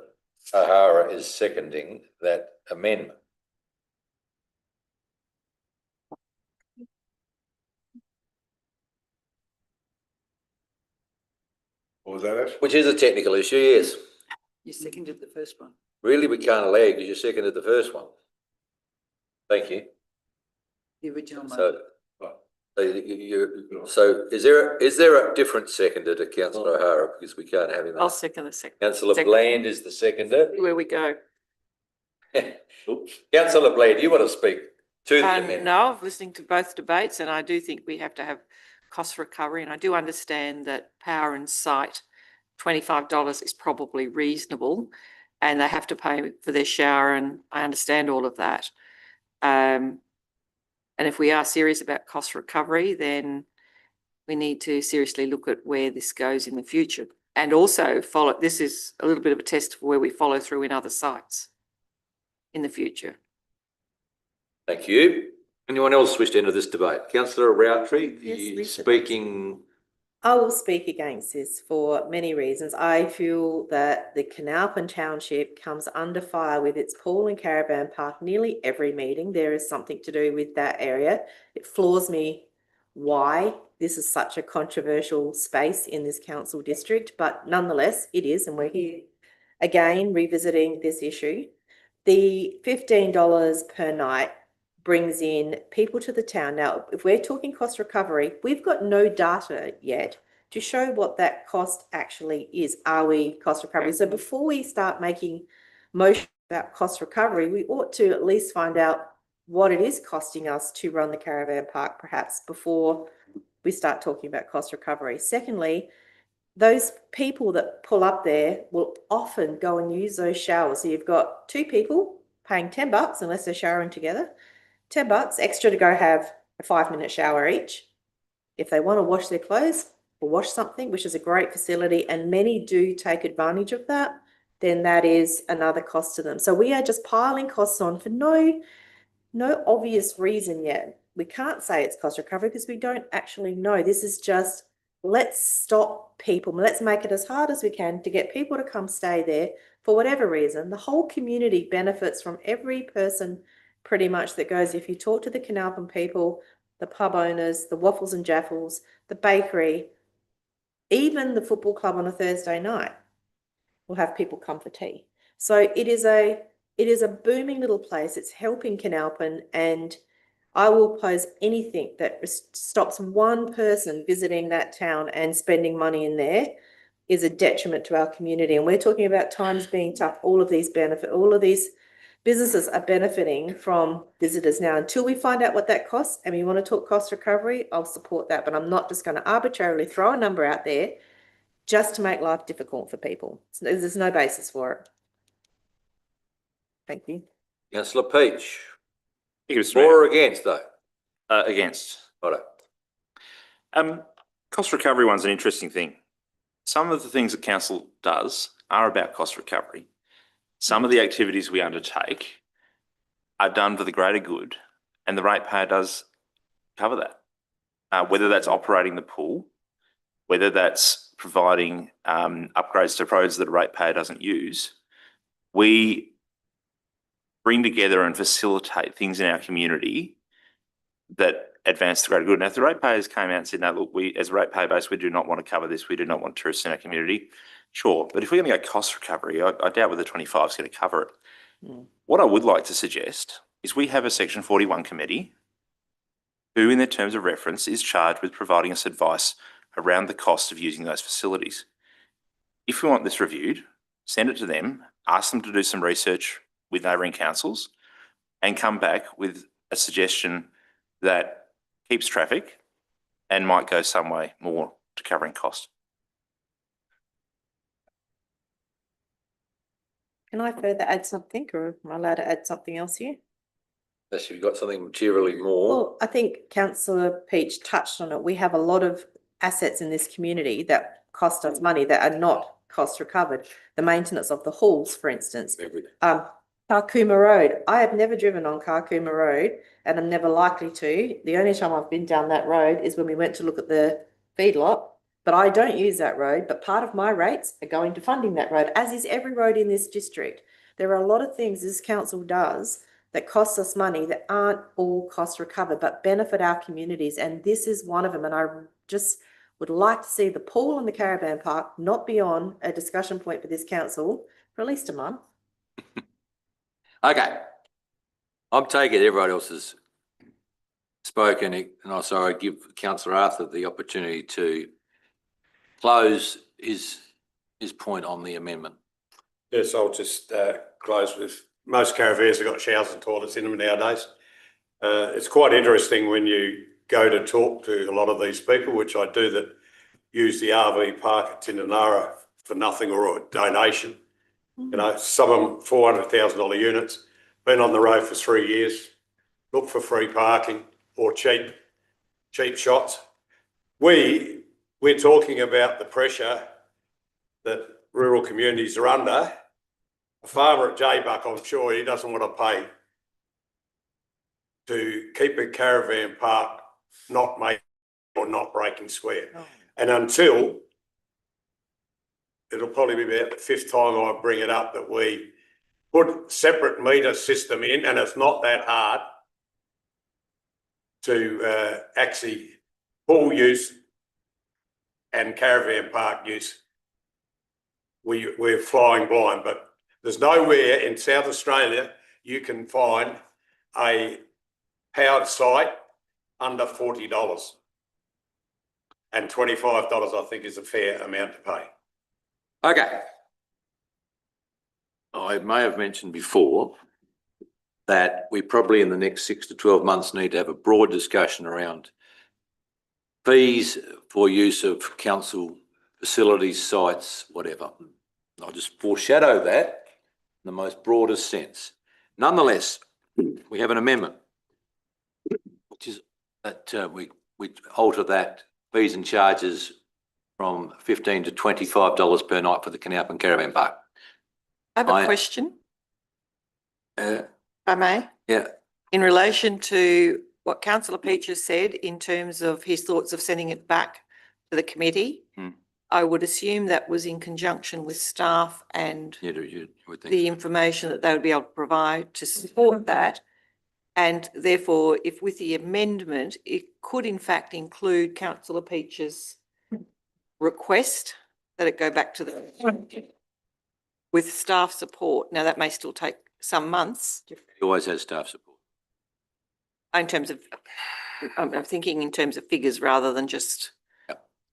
O'Hara is seconding that amendment. What was that, Ash? Which is a technical issue, yes. You seconded the first one. Really, we can't allow you because you seconded the first one. Thank you. The original one. So is there a different seconder to councillor O'Hara, because we can't have him? I'll second the second. Councillor Bland is the seconder. Where we go. Councillor Bland, you want to speak to the amendment? No, I've listening to both debates and I do think we have to have cost recovery, and I do understand that power and site, $25 is probably reasonable and they have to pay for their shower, and I understand all of that. And if we are serious about cost recovery, then we need to seriously look at where this goes in the future, and also follow. This is a little bit of a test for where we follow through in other sites in the future. Thank you. Anyone else wish to enter this debate? Councillor Roundtree, Yes, you Lisa. speaking. I will speak against this for many reasons. I feel that the Canalpin Township comes under fire with its pool and caravan park nearly every meeting. There is something to do with that area. It floors me why this is such a controversial space in this council district, but nonetheless it is, and we're here again revisiting this issue. The $15 per night brings in people to the town. Now, if we're talking cost recovery, we've got no data yet to show what that cost actually is. Are we cost recovery? So before we start making motion about cost recovery, we ought to at least find out what it is costing us to run the caravan park, perhaps, before we start talking about cost recovery. Secondly, those people that pull up there will often go and use those showers. So you've got two people paying $10 unless they're showering together, $10 extra to go have a 5-minute shower each. If they want to wash their clothes or wash something, which is a great facility, and many do take advantage of that, then that is another cost to them. So we are just piling costs on for no obvious reason yet. We can't say it's cost recovery because we don't actually know. This is just, let's stop people. Let's make it as hard as we can to get people to come stay there for whatever reason. The whole community benefits from every person pretty much that goes. If you talk to the Canalpin people, the pub owners, the Waffles and Jaffles, the bakery, even the football club on a Thursday night will have people come for tea. So it is a booming little place. It's helping Canalpin, and I will oppose anything that stops one person visiting that town and spending money in there is a detriment to our community. And we're talking about times being tough. All of these businesses are benefiting from visitors now. Until we find out what that costs and we want to talk cost recovery, I'll support that. But I'm not just going to arbitrarily throw a number out there just to make life difficult for people. There's no basis for it. Thank you. Councillor Peach. Thank you, Mr. For Mayor. or against though? Against. Righto. Cost recovery one's an interesting thing. Some of the things that council does are about cost recovery. Some of the activities we undertake are done for the greater good, and the ratepayer does cover that. Whether that's operating the pool, whether that's providing upgrades to roads that a ratepayer doesn't use, we bring together and facilitate things in our community that advance the greater good. Now, if the ratepayers came out and said, no, look, we as a ratepayer base, we do not want to cover this, we do not want tourists in our community, sure. But if we're going to go cost recovery, I doubt whether 25 is going to cover it. What I would like to suggest is we have a Section 41 committee who, in their terms of reference, is charged with providing us advice around the cost of using those facilities. If we want this reviewed, send it to them, ask them to do some research with neighbouring councils, and come back with a suggestion that keeps traffic and might go some way more to covering cost. Can I further add something, or am I allowed to add something else here? Unless you've got something materially more. Well, I think Councillor Peach touched on it. We have a lot of assets in this community that cost us money that are not cost recovered. The maintenance of the halls, for instance. Karkuma Road. I have never driven on Karkuma Road, and I'm never likely to. The only time I've been down that road is when we went to look at the feedlot, but I don't use that road. But part of my rates are going to funding that road, as is every road in this district. There are a lot of things this council does that cost us money that aren't all cost recovered, but benefit our communities. And this is one of them. And I just would like to see the pool and the caravan park not be on a discussion point for this council for at least a month. Okay. I'm taking everyone else has spoken, and also I give Councillor Arthur the opportunity to close his point on the amendment. Yes, I'll just close with, most caravans have got showers and toilets in them nowadays. It's quite interesting when you go to talk to a lot of these people, which I do, that use the RV park at Tindanara for nothing or a donation. You know, some of them $400,000 units, been on the road for 3 years, look for free parking or cheap shots. We're talking about the pressure that rural communities are under. A farmer at J-Buck, I'm sure he doesn't want to pay to keep a caravan park not making or not breaking square. Oh. And until, it'll probably be about the 5th time I bring it up, that we put separate meter system in, and it's not that hard to actually pool use and caravan park use. We're flying blind, but there's nowhere in South Australia you can find a powered site under $40. And $25, I think, is a fair amount to pay. Okay. I may have mentioned before that we probably in the next 6 to 12 months need to have a broad discussion around fees for use of council facilities, sites, whatever. I'll just foreshadow that in the most broadest sense. Nonetheless, we have an amendment, which is that we alter that fees and charges from $15 to $25 per night for the Canalpin Caravan Park. I have a question, Uh, if I may. yeah, In relation to what councillor Peaches said in terms of his thoughts of sending it back to the committee, I would assume that was in conjunction with staff and you would think. the information that they would be able to provide to support that. And therefore, if with the amendment, it could in fact include councillor Peaches' request that it go back to the with staff support. Now, that may still take some months. He always has staff support. In terms of, I'm thinking in terms of figures rather than just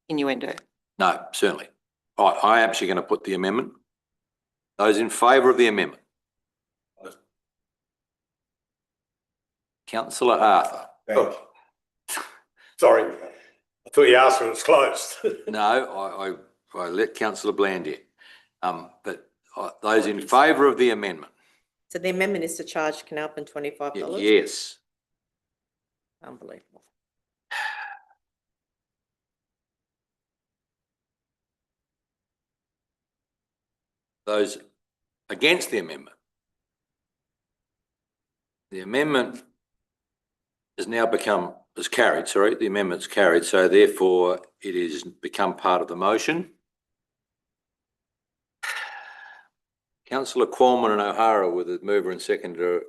innuendo. No, certainly. All right, I am actually going to put the amendment. Those in favour of the amendment? Councillor Arthur? Oh. Sorry, I thought you asked when it's closed. No, I let councillor Bland in. But those in favour of the amendment? So the amendment is to charge Canalpin $25? Yes. Unbelievable. Those against the amendment? The amendment has now is carried, sorry, the amendment's carried, so therefore it is become part of the motion. Councillor Qualman and O'Hara were the mover and seconder.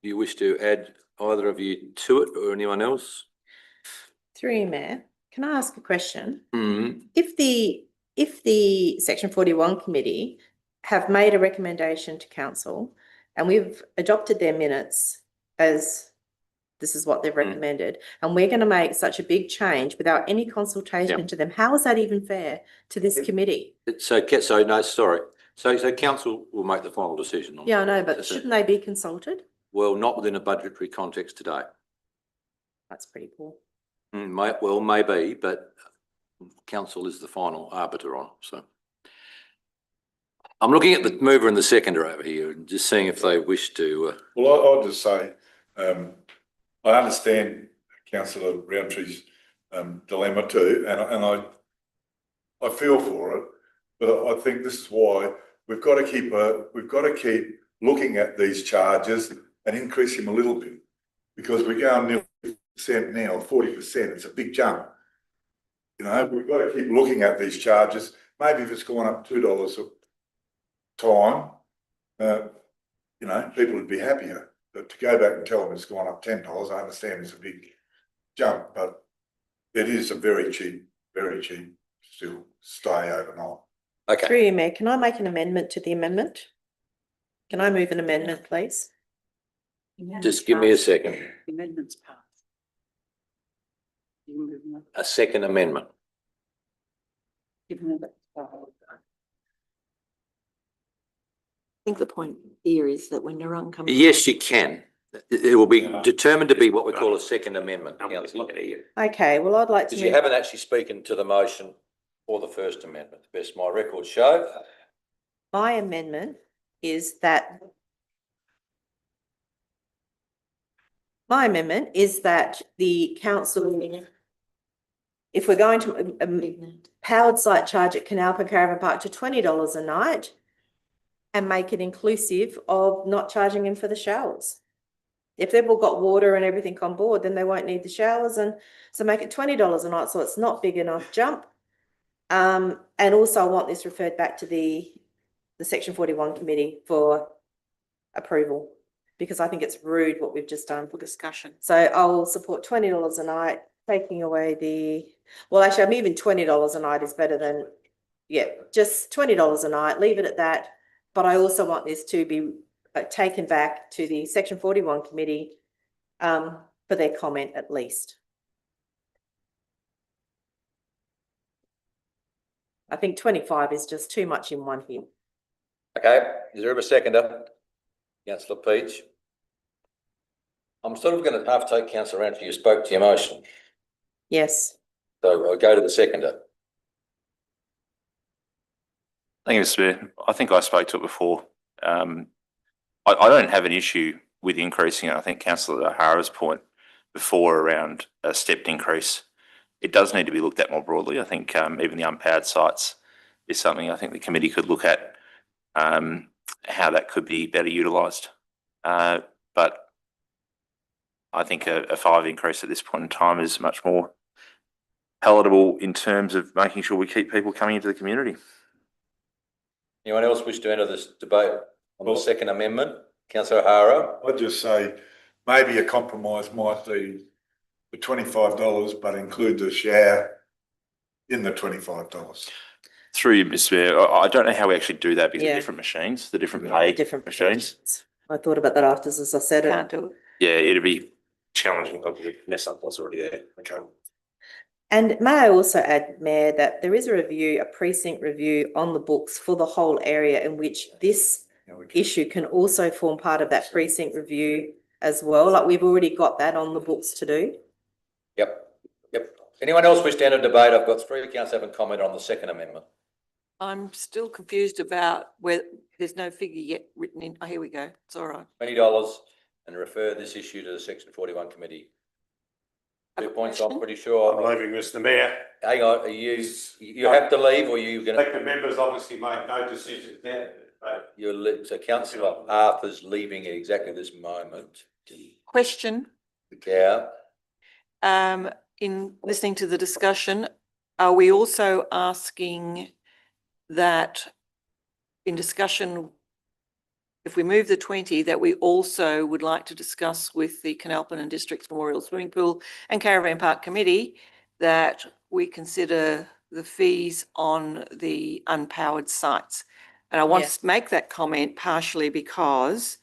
Do you wish to add either of you to it or anyone else? Through you, Mayor, can I ask a question? Mm. If the Section 41 committee have made a recommendation to council and we've adopted their minutes as this is what they've recommended, and we're going to make such a big change without any consultation to them, how is that even fair to this committee? So no, sorry. So council will make the final decision on Yeah, I know, but That's it. shouldn't they be consulted? Well, not within a budgetary context today. That's pretty poor. Maybe, but council is the final arbiter on it, so. I'm looking at the mover and the seconder over here and just seeing if they wish to. Well, I'll just say, I understand councillor Roundtree's dilemma too, and I feel for it, but I think this is why we've got to keep looking at these charges and increase them a little bit, because we're going nearly 50% now, 40%. It's a big jump. You know, we've got to keep looking at these charges. Maybe if it's gone up $2 a time, you know, people would be happier. But to go back and tell them it's gone up $10, I understand it's a big jump, but it is a very cheap still stay overnight. Okay. Through you, Mayor, can I make an amendment to the amendment? Can I move an amendment, please? Just give me a second. The amendment's passed. You can move on. A second amendment. Given that, I think the point here is that when Narung comes. Yes, you can. It will be determined to be what we call a second amendment, councillor. Okay, well, I'd like to Because you haven't actually spoken to the motion or the first amendment, the best my records show. My amendment is that the council, if we're going to powered site charge at Canalpin Caravan Park to $20 a night and make it inclusive of not charging them for the showers. If they've all got water and everything on board, then they won't need the showers, and so make it $20 a night so it's not big enough jump. And also I want this referred back to the Section 41 committee for approval, because I think it's rude what we've just done. For discussion. So I will support $20 a night, taking away well, actually, I'm even $20 a night is better than, just $20 a night, leave it at that. But I also want this to be taken back to the Section 41 committee for their comment at least. I think 25 is just too much in one hit. Okay, is there a seconder? Councillor Peach. I'm sort of going to have to take councillor Roundtree, you spoke to your motion. Yes. So I'll go to the seconder. Thank you, Mr. Mayor. I think I spoke to it before. I don't have an issue with increasing it. I think councillor O'Hara's point before around a stepped increase, it does need to be looked at more broadly. I think even the unpowered sites is something I think the committee could look at how that could be better utilised. But I think a 5 increase at this point in time is much more palatable in terms of making sure we keep people coming into the community. Anyone else wish to enter this debate on the second amendment? Councillor O'Hara? I'd just say maybe a compromise might be the $25, but include the shower in the $25. Through you, Mr. Mayor, I don't know how we actually do that because Yeah. of different machines, the different pay Different machines. percentages. I thought about that after, as I said it. Can't do it. Yeah, it'd be challenging. I'd mess up what's already there. Okay. And may I also add, Mayor, that there is a review, a precinct review on the books for the whole area in which this issue can also form part of that precinct review as well. Like we've already got that on the books to do. Yep. Anyone else wish to enter debate? I've got 3 councillors haven't commented on the second amendment. I'm still confused about where there's no figure yet written in. Oh, here we go. It's all right. $20 and refer this issue to the Section 41 committee. 2 points, I'm pretty sure. I'm leaving, Mr Mayor. Hang on, are you have to leave or you going to? Elected members obviously make no decisions now. So councillor Arthur's leaving at exactly this moment. Question. Yeah. In listening to the discussion, are we also asking that in discussion, if we move the 20, that we also would like to discuss with the Canalpin and Districts Memorial Swimming Pool and Caravan Park Committee that we consider the fees on the unpowered sites? And I want to make that comment partially because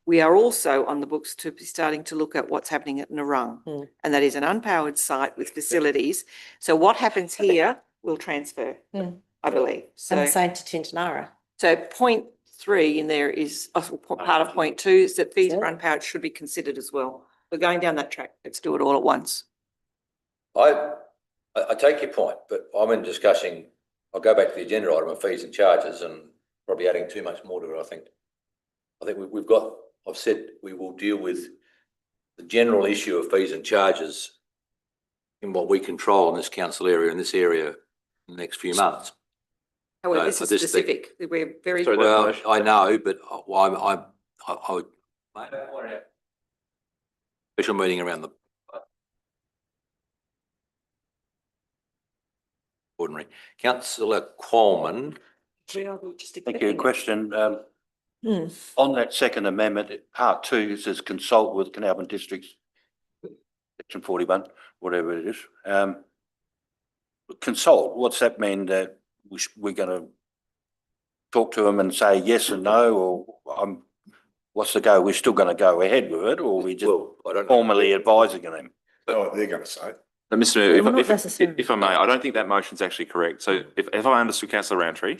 we are also on the books to be starting to look at what's happening at Narung. And that is an unpowered site with facilities. So what happens here will transfer, I believe. And the same to Tintinara. So point 3 in there is part of point 2 is that fees for unpowered should be considered as well. We're going down that track. Let's do it all at once. I take your point, but I'm in discussing, I'll go back to the agenda item of fees and charges and probably adding too much more to it, I think. I think we've got, I've said we will deal with the general issue of fees and charges in what we control in this council area, in this area, in the next few months. However, No, this I is just think- specific. We're very. Well, I know, but I would make a point out. Special meeting around the ordinary. Councillor Coleman. Thank you. Question, on that second amendment, part 2, it says consult with Canalpin Districts, Section 41, whatever it is. Consult, what's that mean, that we're going to talk to them and say yes and no, or what's the go? We're still going to go ahead with it, or we just formally advising them? Oh, they're going to say. But Mr. Mayor, Well, not necessarily. if I may, I don't think that motion's actually correct. So if I understood councillor Roundtree,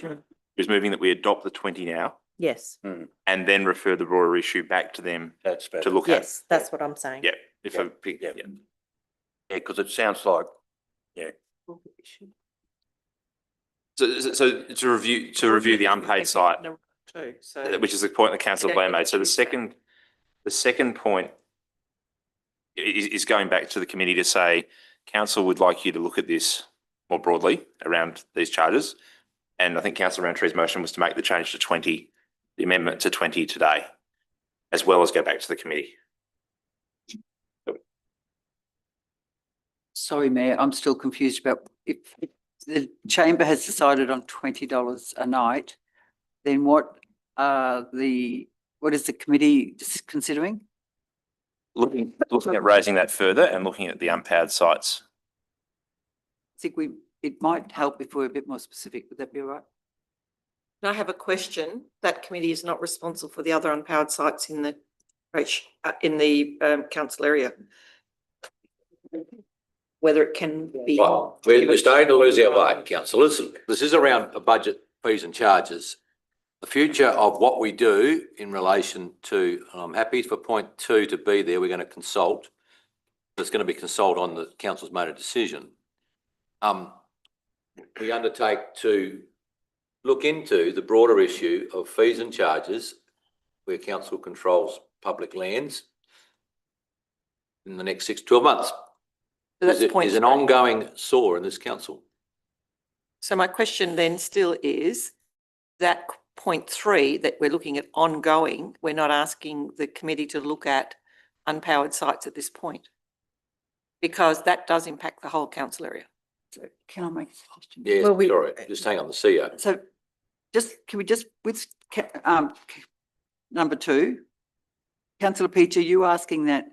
who's moving that we adopt the 20 now Yes. and then refer the broader issue back to them That's better. to look at. Yes, that's what I'm saying. Yeah, if I pick, yeah. Because it sounds like, So to review the unpaid site, which is the point that councillor Blair made. So the second point is going back to the committee to say, council would like you to look at this more broadly around these charges. And I think councillor Roundtree's motion was to make the change to 20, the amendment to 20 today, as well as go back to the committee. Sorry, Mayor, I'm still confused about if the chamber has decided on $20 a night, then what is the committee considering? Looking at raising that further and looking at the unpowered sites. I think it might help if we're a bit more specific. Would that be all right? I have a question. That committee is not responsible for the other unpowered sites in the council area. Whether it can be. Well, we're starting to lose our way, councillors. This is around a budget, fees and charges. The future of what we do in relation to, and I'm happy for point 2 to be there, we're going to consult. It's going to be consult on the council's made a decision. We undertake to look into the broader issue of fees and charges where council controls public lands in the next 6 to 12 months. So that's point Is an three. ongoing sore in this council. So my question then still is that point 3 that we're looking at ongoing, we're not asking the committee to look at unpowered sites at this point, because that does impact the whole council area. So can I make a suggestion? Yes, Well, we- sorry, just hang on, the CEO. So can we just, with number 2, councillor Peach, are you asking that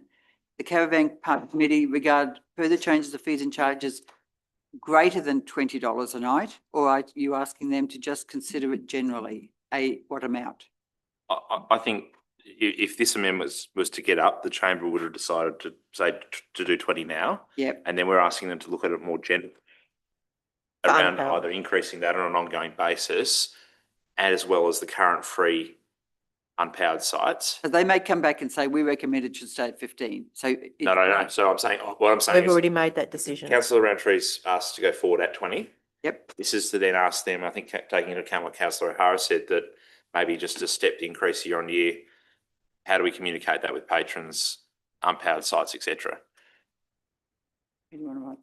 the Caravan Park Committee regard further changes of fees and charges greater than $20 a night? Or are you asking them to just consider it generally? What amount? I think if this amendment was to get up, the chamber would have decided to say to do 20 now. Yep. And then we're asking them to look at it more generally around Unpowered. either increasing that on an ongoing basis, as well as the current free unpowered sites. So they may come back and say, we recommend it should stay at 15. So. No. So I'm saying, what I'm saying We've is already made that decision. councillor Roundtree's asked to go forward at 20. Yep. This is to then ask them, I think, taking into account what councillor O'Hara said, that maybe just a stepped increase year on year. How do we communicate that with patrons, unpowered sites, etc.? You want to write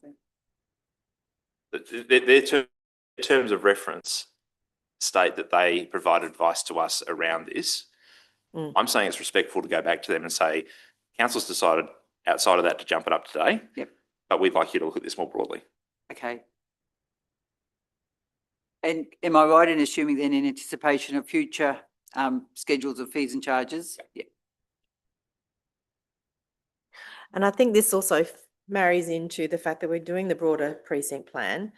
that? Their terms of reference state that they provide advice to us around this. Mm. I'm saying it's respectful to go back to them and say, council's decided outside of that to jump it up today. Yep. But we'd like you to look at this more broadly. Okay. And am I right in assuming then in anticipation of future schedules of fees and charges? Yeah. And I think this also marries into the fact that we're doing the broader precinct plan.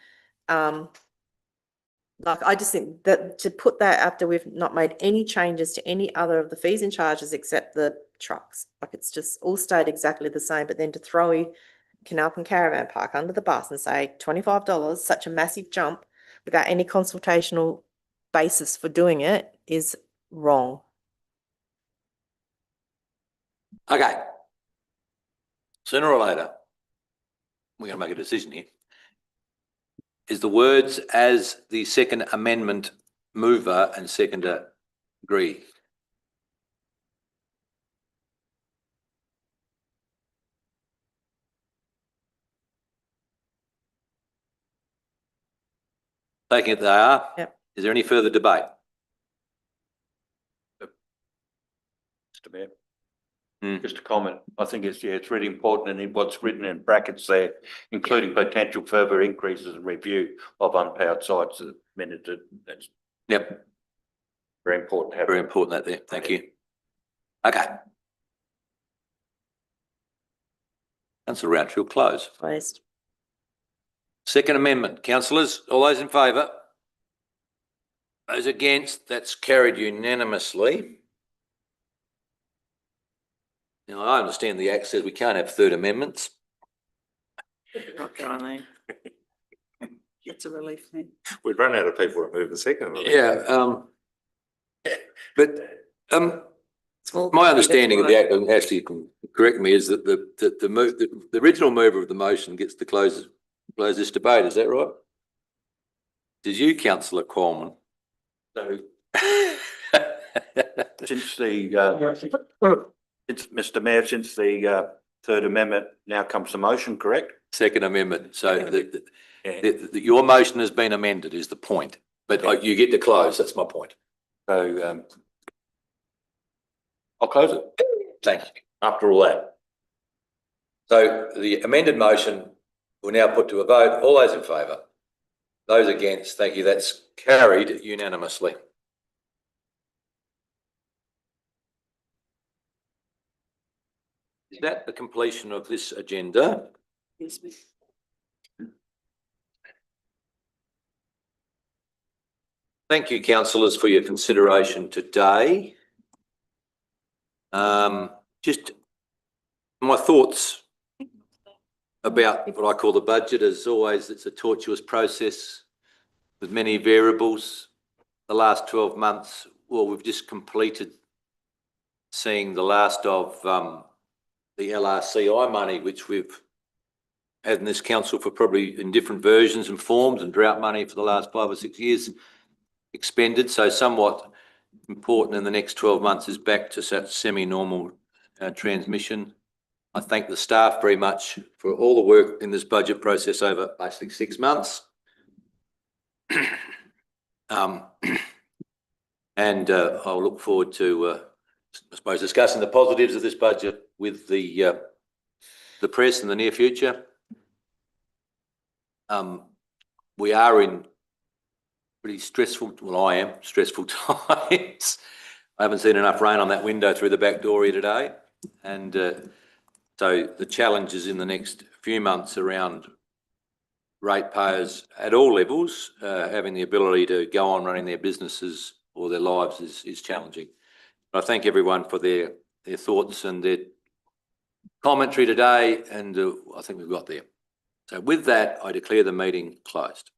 Like, I just think that to put that after we've not made any changes to any other of the fees and charges except the trucks, like it's just all stayed exactly the same, but then to throw Canalpin Caravan Park under the bus and say $25, such a massive jump without any consultational basis for doing it is wrong. Okay. Sooner or later, we're going to make a decision here. Is the words as the second amendment mover and seconder agree? Taking it they are? Yep. Is there any further debate? Mr Mayor. Hmm. Just a comment. I think it's really important and what's written in brackets there, including potential further increases and review of unpowered sites. That's Yep, very important to have. very important that there. Thank you. Okay. Councillor Roundtree will close. Closed. Second amendment, councillors, all those in favour? Those against, that's carried unanimously. Now, I understand the Act says we can't have third amendments. Not going there. It's a relief then. We'd run out of people to move the second. Yeah, but Small my committee, understanding of that's the what Act, and Ashley can correct me, is that the original mover of the motion gets to close this debate, is that right? Did you, councillor Coleman? So since Mr Mayor, since the third amendment, now comes the motion, correct? Second amendment, so Yeah. your motion has been amended is the point, but you get to close, that's my point. So I'll close it. Thank you, after all that. So the amended motion will now put to a vote. All those in favour? Those against, thank you, that's carried unanimously. Is that the completion of this agenda? Yes, miss. Thank you, councillors, for your consideration today. Just my thoughts about what I call the budget. As always, it's a tortuous process with many variables. The last 12 months, well, we've just completed seeing the last of the LRCI money, which we've had in this council for probably in different versions and forms, and drought money for the last 5 or 6 years expended. So somewhat important in the next 12 months is back to semi-normal transmission. I thank the staff very much for all the work in this budget process over basically 6 months. And I'll look forward to, I suppose, discussing the positives of this budget with the press in the near future. We are in pretty stressful, well, I am stressful times. I haven't seen enough rain on that window through the back door here today. And so the challenges in the next few months around ratepayers at all levels having the ability to go on running their businesses or their lives is challenging. But I thank everyone for their thoughts and their commentary today, and I think we've got there. So with that, I declare the meeting closed.